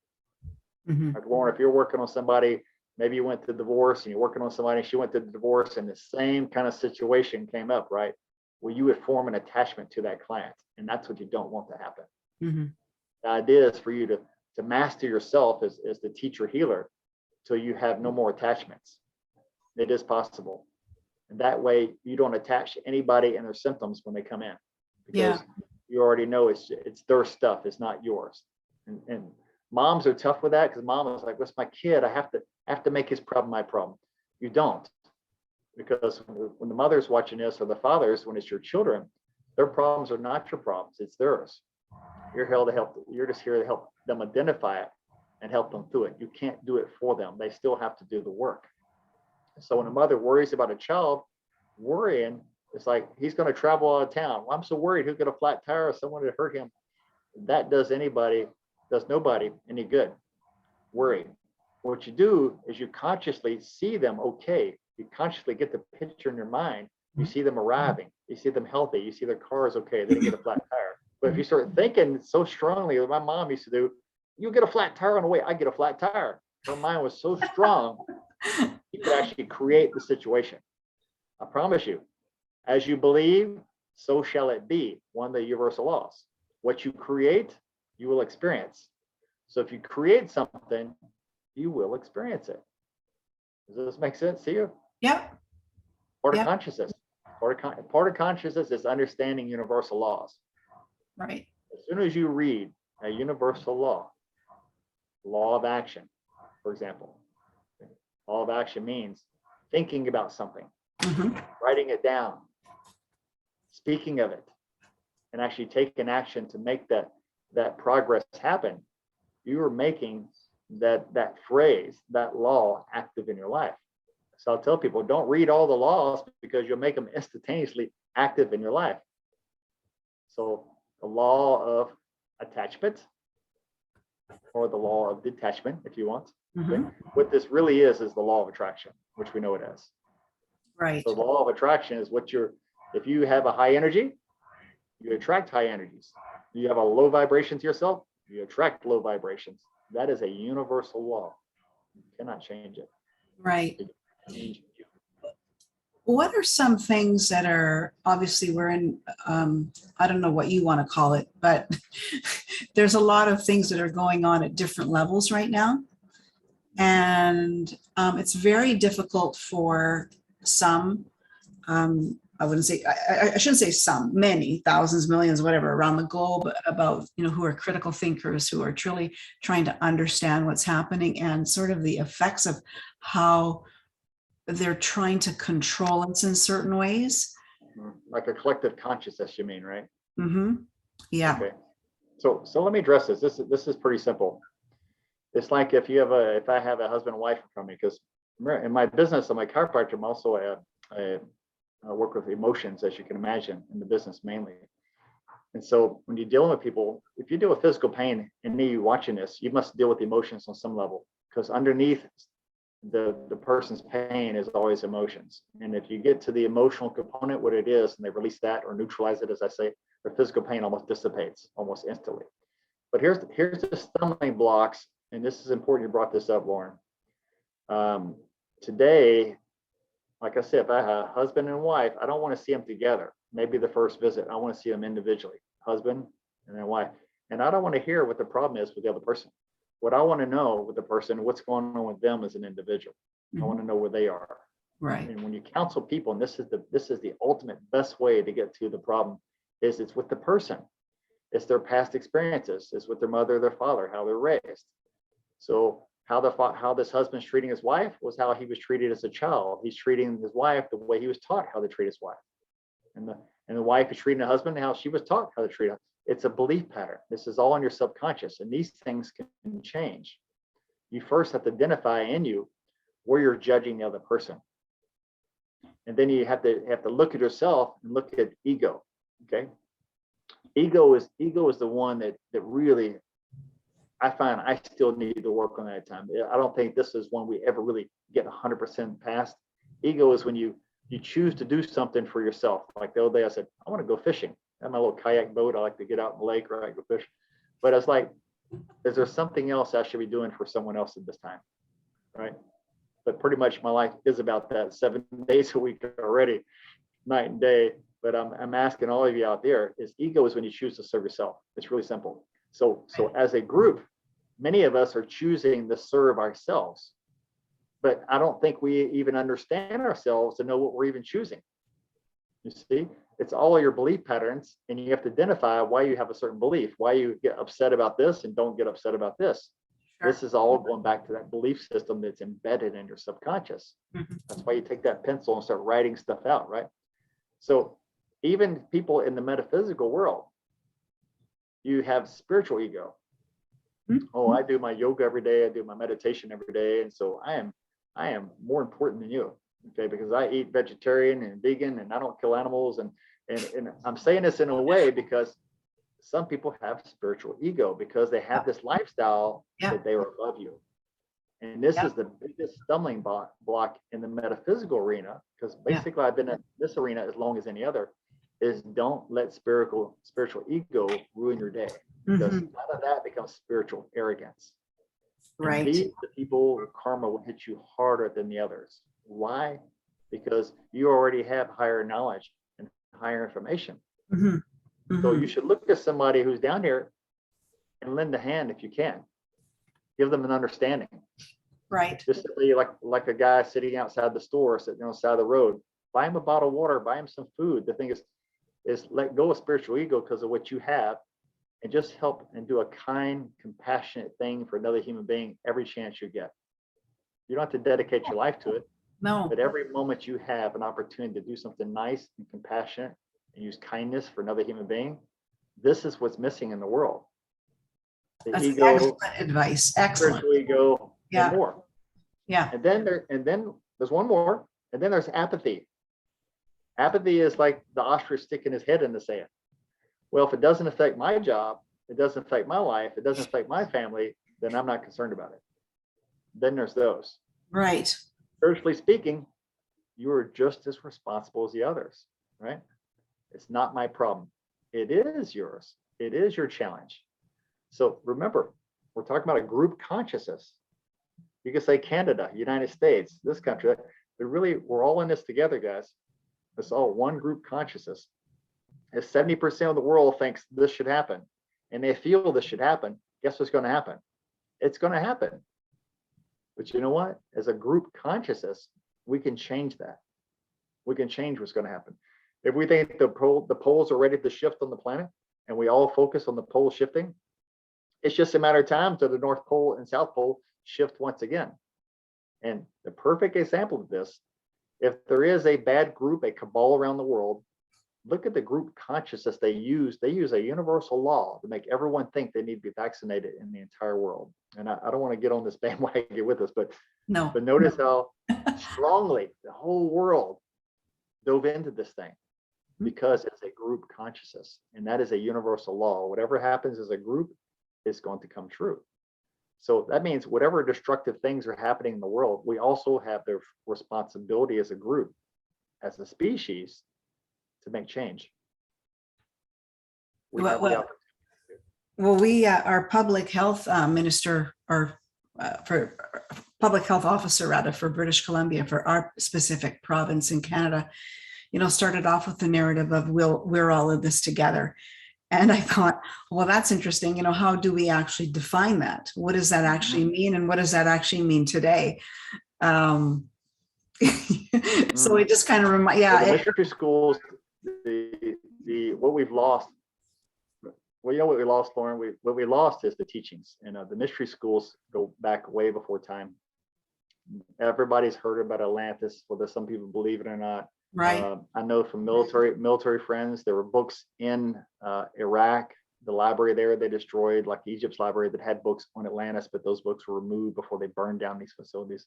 Like Lauren, if you're working on somebody, maybe you went to divorce and you're working on somebody, she went to the divorce and the same kind of situation came up, right? Well, you would form an attachment to that client. And that's what you don't want to happen. The idea is for you to master yourself as the teacher healer, so you have no more attachments. It is possible. And that way you don't attach to anybody and their symptoms when they come in, because you already know it's their stuff, it's not yours. And moms are tough with that, because mom is like, what's my kid? I have to make his problem my problem. You don't, because when the mother's watching this, or the fathers, when it's your children, their problems are not your problems, it's theirs. You're here to help. You're just here to help them identify it and help them through it. You can't do it for them. They still have to do the work. So when a mother worries about a child, worrying, it's like, he's going to travel out of town. Well, I'm so worried he'll get a flat tire or someone to hurt him. That does nobody any good. Worry. What you do is you consciously see them okay. You consciously get the picture in your mind. You see them arriving. You see them healthy. You see their car is okay. They didn't get a flat tire. But if you start thinking so strongly, like my mom used to do, you get a flat tire on the way, I get a flat tire. Her mind was so strong, you could actually create the situation. I promise you, as you believe, so shall it be. One of the universal laws. What you create, you will experience. So if you create something, you will experience it. Does this make sense to you? Yeah. Part of consciousness. Part of consciousness is understanding universal laws. Right. As soon as you read a universal law of action, for example, law of action means thinking about something, writing it down, speaking of it, and actually taking action to make that progress happen. You are making that phrase, that law, active in your life. So I'll tell people, don't read all the laws, because you'll make them instantaneously active in your life. So the law of attachment, or the law of detachment, if you want. Okay? What this really is the law of attraction, which we know it as. Right. So the law of attraction is if you have a high energy, you attract high energies. You have a low vibration to yourself, you attract low vibrations. That is a universal law. You cannot change it. Right. What are some things that are, obviously we're in, I don't know what you want to call it, but there's a lot of things that are going on at different levels right now. And it's very difficult for some, I wouldn't say, I shouldn't say some, many, thousands, millions, whatever, around the globe, about, who are critical thinkers, who are truly trying to understand what's happening and sort of the effects of how they're trying to control us in certain ways. Like a collective consciousness, you mean, right? Yeah. Okay. So let me address this. This is pretty simple. It's like if I have a husband and wife from me, because in my business, I'm a chiropractor, I'm also I work with emotions, as you can imagine, in the business mainly. And so when you're dealing with people, if you deal with physical pain, and me watching this, you must deal with emotions on some level, because underneath the person's pain is always emotions. And if you get to the emotional component, what it is, and they release that or neutralize it, as I say, the physical pain almost dissipates almost instantly. But here's the stumbling blocks, and this is important. You brought this up, Lauren. Today, like I said, if I have a husband and wife, I don't want to see them together. Maybe the first visit, I want to see them individually, husband and then wife. And I don't want to hear what the problem is with the other person. What I want to know with the person, what's going on with them as an individual. I want to know where they are. Right. And when you counsel people, and this is the ultimate best way to get to the problem, is it's with the person. It's their past experiences. It's with their mother, their father, how they're raised. So how this husband's treating his wife was how he was treated as a child. He's treating his wife the way he was taught how to treat his wife. And the wife is treating the husband how she was taught how to treat him. It's a belief pattern. This is all in your subconscious, and these things can change. You first have to identify in you where you're judging the other person. And then you have to look at yourself and look at ego. Okay. Ego is the one that really, I find I still need to work on that time. I don't think this is one we ever really get 100% past. Ego is when you choose to do something for yourself. Like the other day I said, I want to go fishing. I have my little kayak boat. I like to get out in the lake, right? Go fish. But it's like, is there something else I should be doing for someone else at this time? Right. But pretty much my life is about that 7 days a week already, night and day. But I'm asking all of you out there, ego is when you choose to serve yourself. It's really simple. So as a group, many of us are choosing to serve ourselves, but I don't think we even understand ourselves to know what we're even choosing. You see, it's all of your belief patterns, and you have to identify why you have a certain belief, why you get upset about this and don't get upset about this. Sure. This is all going back to that belief system that's embedded in your subconscious. Mm-hmm. That's why you take that pencil and start writing stuff out, right? So even people in the metaphysical world, you have spiritual ego. Mm-hmm. Oh, I do my yoga every day. I do my meditation every day. And so I am more important than you. Okay, because I eat vegetarian and vegan and I don't kill animals. And I'm saying this in a way because some people have spiritual ego because they have this lifestyle that they are above you. And this is the biggest stumbling block in the metaphysical arena, because basically I've been in this arena as long as any other, is don't let spiritual ego ruin your day, because none of that becomes spiritual arrogance. Right. And these are the people who karma will hit you harder than the others. Why? Because you already have higher knowledge and higher information. Mm-hmm. Mm-hmm. So you should look at somebody who's down here and lend a hand if you can. Give them an understanding. Right. Just simply like a guy sitting outside the store, sitting on the side of the road. Buy him a bottle of water, buy him some food. The thing is let go of spiritual ego because of what you have, and just help and do a kind, compassionate thing for another human being every chance you get. You don't have to dedicate your life to it. No. But every moment you have an opportunity to do something nice and compassionate and use kindness for another human being, this is what's missing in the world. The ego, excellent advice. Excellent. Spiritual ego, and more. Yeah. And then there's one more, and then there's apathy. Apathy is like the ostrich sticking his head in the sand. Well, if it doesn't affect my job, it doesn't affect my life, it doesn't affect my family, then I'm not concerned about it. Then there's those. Right. Spiritually speaking, you are just as responsible as the others, right? It's not my problem. It is yours. It is your challenge. So remember, we're talking about a group consciousness. You can say Canada, United States, this country, but really we're all in this together, guys. It's all one group consciousness. If 70% of the world thinks this should happen and they feel this should happen, guess what's going to happen? It's going to happen. But you know what? As a group consciousness, we can change that. We can change what's going to happen. If we think the poles are ready to shift on the planet and we all focus on the pole shifting, it's just a matter of time till the North Pole and South Pole shift once again. And the perfect example of this, if there is a bad group, a cabal around the world, look at the group consciousness they use. They use a universal law to make everyone think they need to be vaccinated in the entire world. And I don't want to get on this bandwagon with us, but notice how strongly the whole world dove into this thing because it's a group consciousness, and that is a universal law. Whatever happens as a group is going to come true. So that means whatever destructive things are happening in the world, we also have the responsibility as a group, as a species, to make change. We have the opportunity. Well, we, our public health minister, or for public health officer rather, for British Columbia, for our specific province in Canada, started off with the narrative of we're all in this together. And I thought, well, that's interesting. How do we actually define that? What does that actually mean? And what does that actually mean today? So it just kind of the mystery schools, what we've lost. Well, what we lost, Lauren. What we lost is the teachings, and the mystery schools go back way before time. Everybody's heard about Atlantis, whether some people believe it or not. Right. I know from military friends, there were books in Iraq, the library there they destroyed, like Egypt's library, that had books on Atlantis, but those books were removed before they burned down these facilities.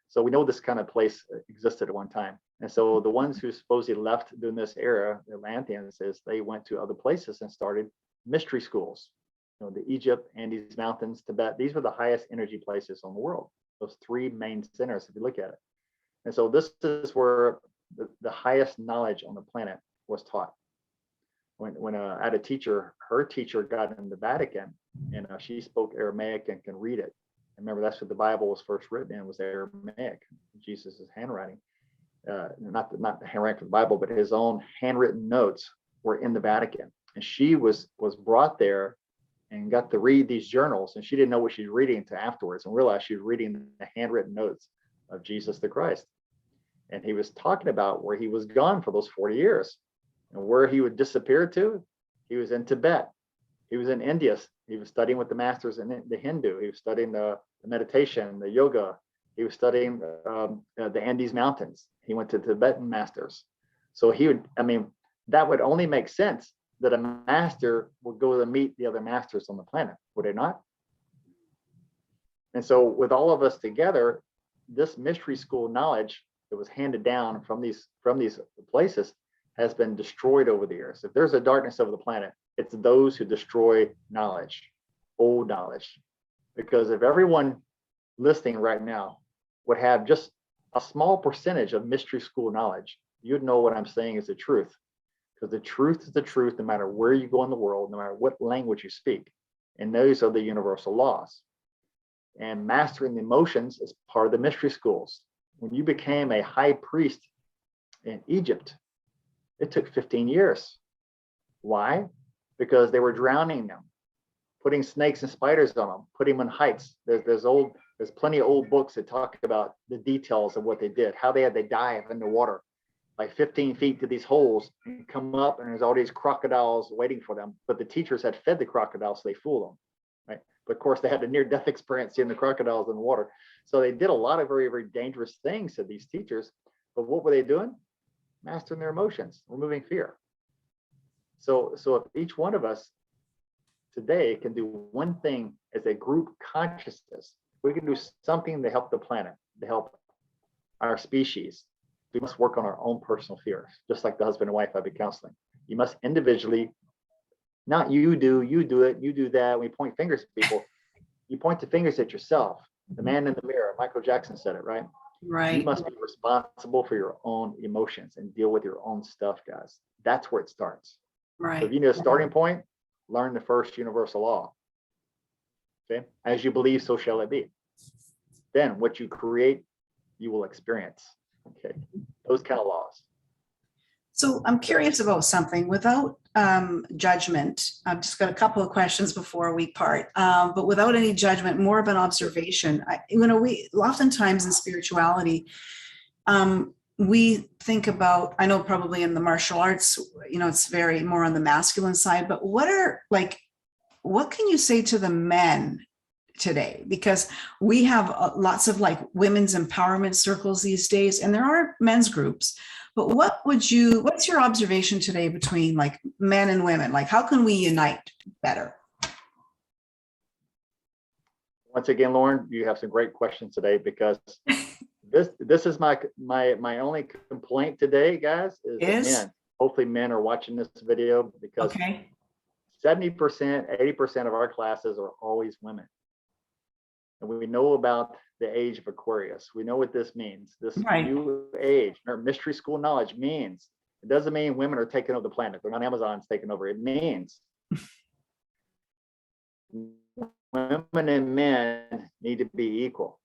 So we know this kind of place existed at one time. And so the ones who supposedly left during this era, the Atlanteans, is they went to other places and started mystery schools. The Egypt, Andes Mountains, Tibet, these were the highest energy places in the world. Those three main centers, if you look at it. And so this is where the highest knowledge on the planet was taught. When I had a teacher, her teacher got in the Vatican, and she spoke Aramaic and can read it. And remember, that's what the Bible was first written in, was Aramaic, Jesus's handwriting. Not the handwriting of the Bible, but his own handwritten notes were in the Vatican. And she was brought there and got to read these journals, and she didn't know what she was reading until afterwards, and realized she was reading the handwritten notes of Jesus the Christ. And he was talking about where he was gone for those 40 years, and where he would disappear to. He was in Tibet. He was in India. He was studying with the masters in the Hindu. He was studying the meditation, the yoga. He was studying the Andes Mountains. He went to Tibetan masters. So that would only make sense, that a master would go to meet the other masters on the planet, would it not? And so with all of us together, this mystery school knowledge that was handed down from these places has been destroyed over the years. If there's a darkness over the planet, it's those who destroy knowledge, old knowledge. Because if everyone listening right now would have just a small percentage of mystery school knowledge, you'd know what I'm saying is the truth. Because the truth is the truth, no matter where you go in the world, no matter what language you speak. And those are the universal laws. And mastering the emotions is part of the mystery schools. When you became a high priest in Egypt, it took 15 years. Why? Because they were drowning them, putting snakes and spiders on them, putting them in heights. There's plenty of old books that talk about the details of what they did, how they had to dive in the water, like 15 feet to these holes, and come up, and there's all these crocodiles waiting for them. But the teachers had fed the crocodiles, so they fooled them, right? But of course, they had a near-death experience seeing the crocodiles in the water. So they did a lot of very, very dangerous things to these teachers. But what were they doing? Mastering their emotions, removing fear. So if each one of us today can do one thing as a group consciousness, we can do something to help the planet, to help our species. We must work on our own personal fears, just like the husband and wife I've been counseling. You must individually, not you do it, you do that. We point fingers at people. You point the fingers at yourself. The man in the mirror, Michael Jackson said it, right? Right. You must be responsible for your own emotions and deal with your own stuff, guys. That's where it starts. Right. So if you need a starting point, learn the first universal law. Okay? As you believe, so shall it be. Then what you create, you will experience. Okay, those kind of laws. So I'm curious about something without judgment. I've just got a couple of questions before we part, but without any judgment, more of an observation. We oftentimes in spirituality, we think about, I know probably in the martial arts, it's very more on the masculine side, but what can you say to the men today? Because we have lots of women's empowerment circles these days, and there are men's groups, but what's your observation today between men and women? How can we unite better? Once again, Lauren, you have some great questions today, because this is my only complaint today, guys, is that men. Hopefully men are watching this video, because Okay. 70%, 80% of our classes are always women. And we know about the age of Aquarius. We know what this means. This Right. new age, or mystery school knowledge means, it doesn't mean women are taking over the planet. They're not Amazon's taking over. It means women and men need to be equal.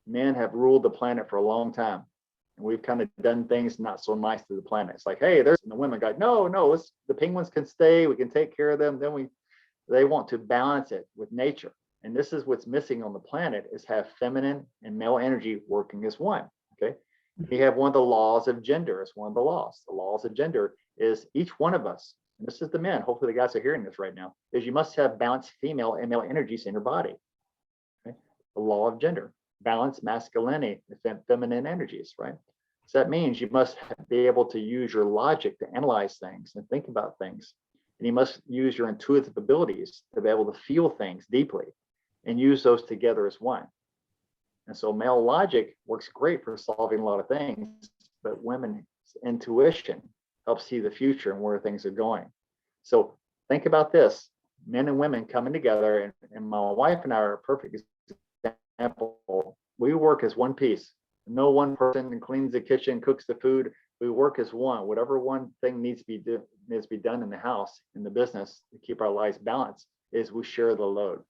Men have ruled the planet for a long time. And we've kind of done things not so nice to the planet. It's like, hey, there's, and the women go, no, the penguins can stay. We can take care of them. Then they want to balance it with nature. And this is what's missing on the planet, is have feminine and male energy working as one. Okay. You have one of the laws of gender. It's one of the laws. The laws of gender is each one of us, and this is the men, hopefully the guys are hearing this right now, is you must have balanced female and male energies in your body. Okay? The law of gender, balance masculinity and feminine energies, right? So that means you must be able to use your logic to analyze things and think about things. And you must use your intuitive abilities to be able to feel things deeply and use those together as one. And so male logic works great for solving a lot of things, but women's intuition helps see the future and where things are going. So think about this, men and women coming together, and my wife and I are a perfect example. We work as one piece. No one person cleans the kitchen, cooks the food. We work as one. Whatever one thing needs to be done in the house, in the business, to keep our lives balanced, is we share the load.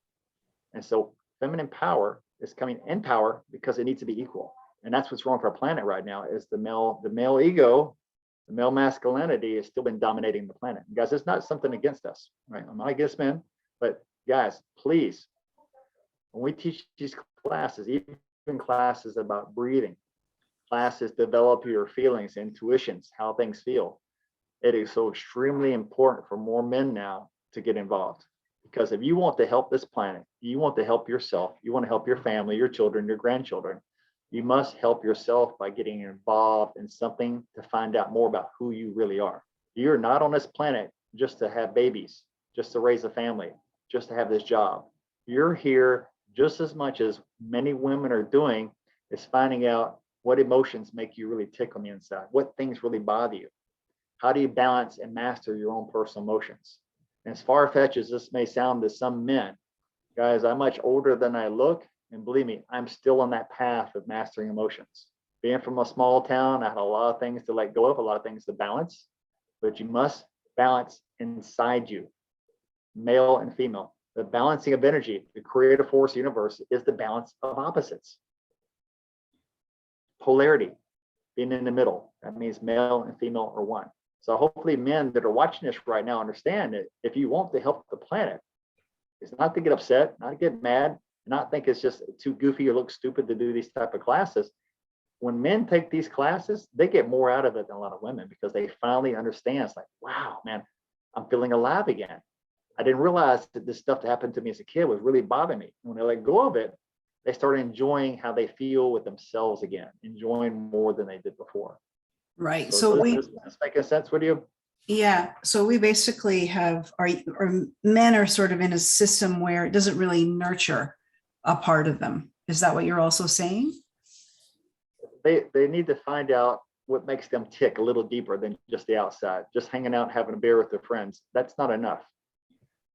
And so feminine power is coming in power because it needs to be equal. And that's what's wrong for our planet right now, is the male ego, the male masculinity has still been dominating the planet. Guys, it's not something against us, right? I'm not against men, but guys, please, when we teach these classes, even classes about breathing, classes develop your feelings, intuitions, how things feel. It is so extremely important for more men now to get involved. Because if you want to help this planet, you want to help yourself, you want to help your family, your children, your grandchildren, you must help yourself by getting involved in something to find out more about who you really are. You're not on this planet just to have babies, just to raise a family, just to have this job. You're here just as much as many women are doing, is finding out what emotions make you really tick on the inside, what things really bother you. How do you balance and master your own personal emotions? And as far-fetched as this may sound to some men, guys, I'm much older than I look. And believe me, I'm still on that path of mastering emotions. Being from a small town, I had a lot of things to let go of, a lot of things to balance, but you must balance inside you, male and female. The balancing of energy, the creative force of the universe, is the balance of opposites. Polarity, being in the middle, that means male and female are one. So hopefully men that are watching this right now understand that if you want to help the planet, it's not to get upset, not to get mad, not think it's just too goofy or look stupid to do these type of classes. When men take these classes, they get more out of it than a lot of women, because they finally understand. It's like, wow, man, I'm feeling alive again. I didn't realize that this stuff that happened to me as a kid was really bothering me. When they let go of it, they start enjoying how they feel with themselves again, enjoying more than they did before. Right. So So does this make sense with you? yeah. So we basically have our men are sort of in a system where it doesn't really nurture a part of them. Is that what you're also saying? They need to find out what makes them tick a little deeper than just the outside. Just hanging out, having a beer with their friends, that's not enough.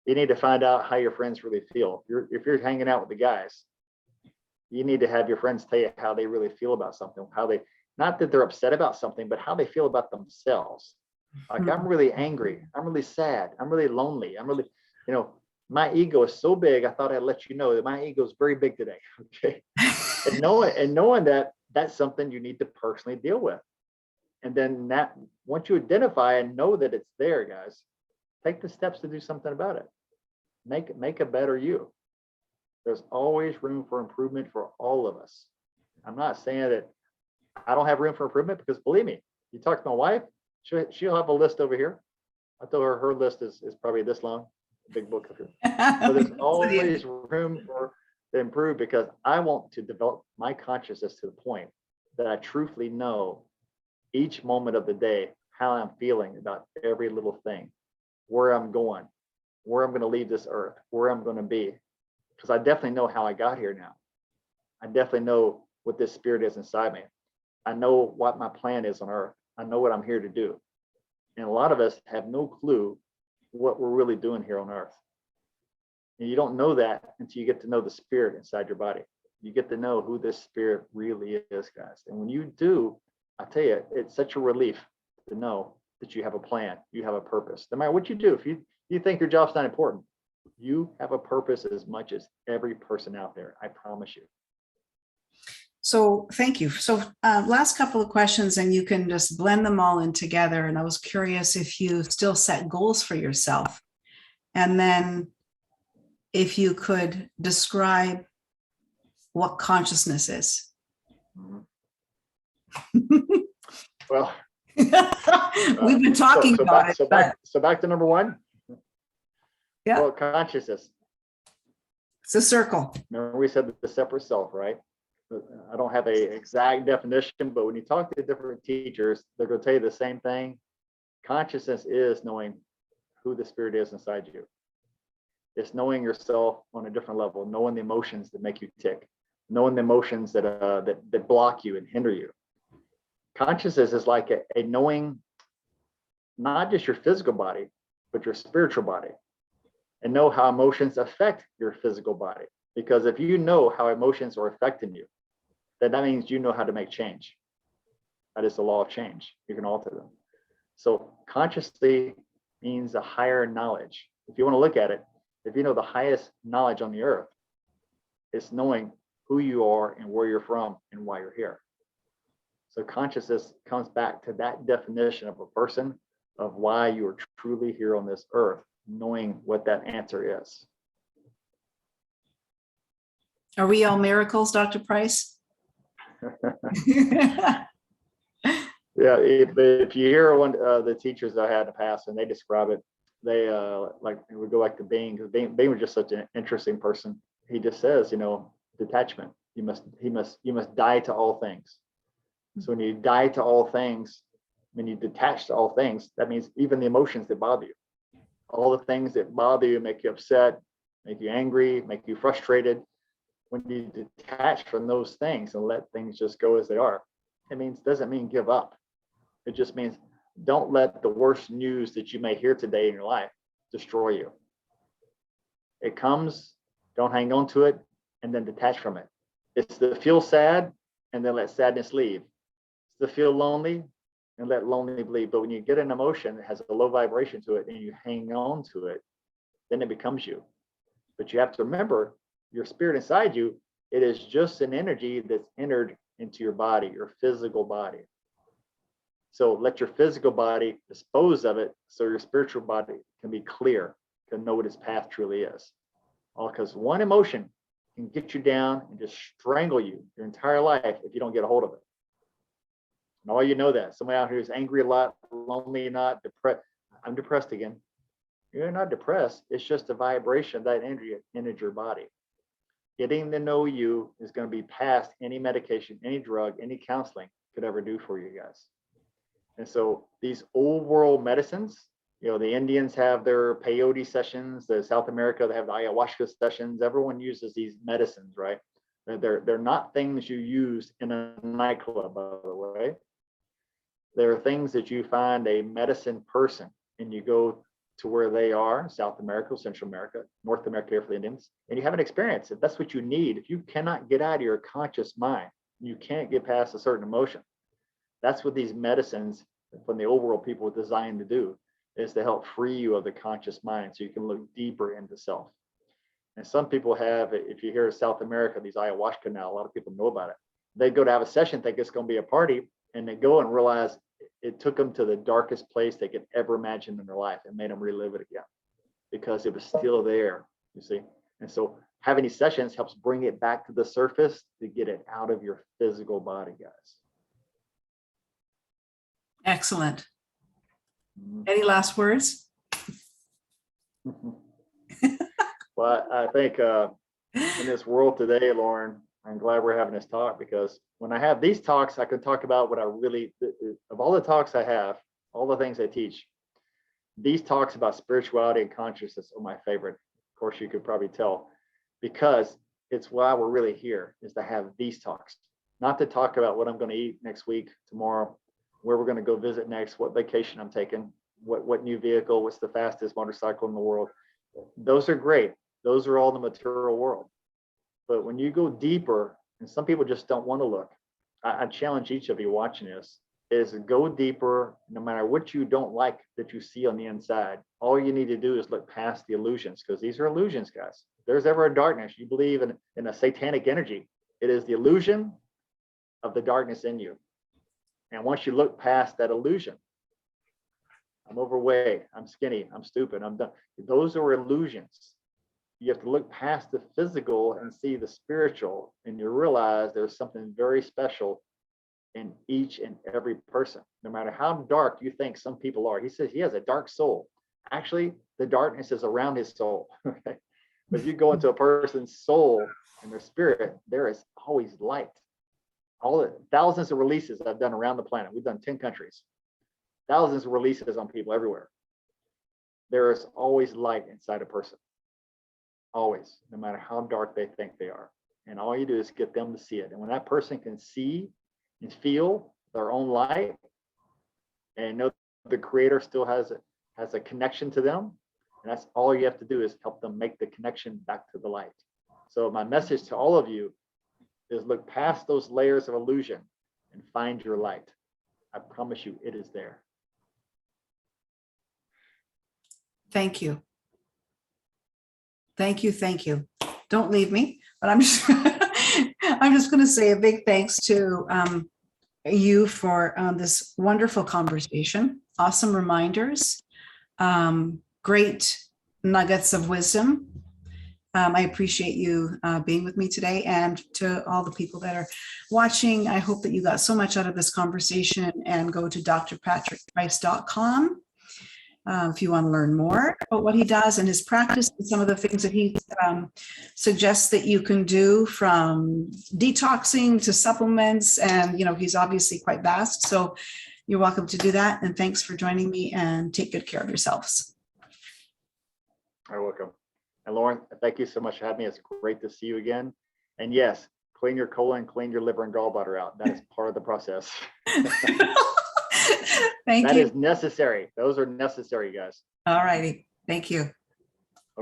You need to find out how your friends really feel. If you're hanging out with the guys, you need to have your friends tell you how they really feel about something, how they, not that they're upset about something, but how they feel about themselves. Like, I'm really angry. I'm really sad. I'm really lonely. I'm really, my ego is so big. I thought I'd let you know that my ego is very big today. Okay. And knowing that that's something you need to personally deal with. And then that, once you identify and know that it's there, guys, take the steps to do something about it. Make a better you. There's always room for improvement for all of us. I'm not saying that I don't have room for improvement, because believe me, you talk to my wife, she'll have a list over here. I told her list is probably this long, big book up here. So there's always room for to improve, because I want to develop my consciousness to the point that I truthfully know each moment of the day how I'm feeling about every little thing, where I'm going, where I'm going to leave this earth, where I'm going to be. Because I definitely know how I got here now. I definitely know what this spirit is inside me. I know what my plan is on earth. I know what I'm here to do. And a lot of us have no clue what we're really doing here on earth. And you don't know that until you get to know the spirit inside your body. You get to know who this spirit really is, guys. And when you do, I tell you, it's such a relief to know that you have a plan, you have a purpose. No matter what you do, if you think your job's not important, you have a purpose as much as every person out there. I promise you. So thank you. So last couple of questions, and you can just blend them all in together. And I was curious if you still set goals for yourself. And then if you could describe what consciousness is. Well, we've been talking about it. So back to number one. Yeah. Well, consciousness. It's a circle. Remember we said the separate self, right? I don't have a exact definition, but when you talk to different teachers, they're going to tell you the same thing. Consciousness is knowing who the spirit is inside you. It's knowing yourself on a different level, knowing the emotions that make you tick, knowing the emotions that block you and hinder you. Consciousness is like a knowing not just your physical body, but your spiritual body, and know how emotions affect your physical body. Because if you know how emotions are affecting you, then that means you know how to make change. That is the law of change. You can alter them. So consciously means a higher knowledge. If you want to look at it, if you know the highest knowledge on the earth, it's knowing who you are and where you're from and why you're here. So consciousness comes back to that definition of a person, of why you are truly here on this earth, knowing what that answer is. Are we all miracles, Dr. Price? Yeah, if you hear one the teachers I had in the past and they describe it, they like it would go like to Bing, because Bing was just such an interesting person. He just says, detachment. You must die to all things. So when you die to all things, when you detach to all things, that means even the emotions that bother you, all the things that bother you, make you upset, make you angry, make you frustrated. When you detach from those things and let things just go as they are, doesn't mean give up. It just means don't let the worst news that you may hear today in your life destroy you. It comes, don't hang on to it, and then detach from it. It's to feel sad and then let sadness leave. It's to feel lonely and let lonely leave. But when you get an emotion that has a low vibration to it and you hang on to it, then it becomes you. But you have to remember, your spirit inside you, it is just an energy that's entered into your body, your physical body. So let your physical body dispose of it so your spiritual body can be clear, can know what its path truly is. All because one emotion can get you down and just strangle you your entire life if you don't get a hold of it. And all you know that. Somebody out here is angry a lot, lonely, not depressed. I'm depressed again. You're not depressed. It's just a vibration of that energy entered your body. Getting to know you is going to be past any medication, any drug, any counseling could ever do for you guys. And so these old world medicines, the Indians have their peyote sessions, the South America, they have the ayahuasca sessions. Everyone uses these medicines, right? They're not things you use in a nightclub, by the way. They're things that you find a medicine person and you go to where they are, South America, Central America, North America here for the Indians, and you have an experience. If that's what you need, if you cannot get out of your conscious mind, you can't get past a certain emotion. That's what these medicines from the overall people were designed to do, is to help free you of the conscious mind so you can look deeper into self. And some people have, if you hear South America, these ayahuasca now, a lot of people know about it. They go to have a session, think it's going to be a party, and they go and realize it took them to the darkest place they could ever imagine in their life and made them relive it again because it was still there, you see. And so having these sessions helps bring it back to the surface to get it out of your physical body, guys. Excellent. Any last words? Well, I think in this world today, Lauren, I'm glad we're having this talk, because when I have these talks, I can talk about what I really, of all the talks I have, all the things I teach, these talks about spirituality and consciousness are my favorite. Of course, you could probably tell, because it's why we're really here, is to have these talks. not to talk about what I'm going to eat next week, tomorrow, where we're going to go visit next, what vacation I'm taking, what new vehicle, what's the fastest motorcycle in the world. Those are great. Those are all the material world. But when you go deeper, and some people just don't want to look, I challenge each of you watching this is go deeper, no matter what you don't like that you see on the inside. All you need to do is look past the illusions, because these are illusions, guys. If there's ever a darkness, you believe in a satanic energy, it is the illusion of the darkness in you. And once you look past that illusion, I'm overweight, I'm skinny, I'm stupid, I'm done. Those are illusions. You have to look past the physical and see the spiritual, and you realize there's something very special in each and every person, no matter how dark you think some people are. He says he has a dark soul. Actually, the darkness is around his soul. Okay? But if you go into a person's soul and their spirit, there is always light. All the thousands of releases I've done around the planet. We've done 10 countries, thousands of releases on people everywhere. There is always light inside a person. Always, no matter how dark they think they are. And all you do is get them to see it. And when that person can see and feel their own light and know the creator still has a connection to them, and that's all you have to do is help them make the connection back to the light. So my message to all of you is look past those layers of illusion and find your light. I promise you it is there. Thank you. Thank you. Thank you. Don't leave me, but I'm just going to say a big thanks to you for this wonderful conversation, awesome reminders, great nuggets of wisdom. I appreciate you being with me today, and to all the people that are watching. I hope that you got so much out of this conversation, and go to drpatrickprice.com. If you want to learn more about what he does and his practice and some of the things that he suggests that you can do, from detoxing to supplements. And, he's obviously quite vast. So you're welcome to do that. And thanks for joining me, and take good care of yourselves. You're welcome. And Lauren, thank you so much for having me. It's great to see you again. And yes, clean your colon, clean your liver and gallbladder out. That is part of the process. Thank you. That is necessary. Those are necessary, guys. All righty. Thank you.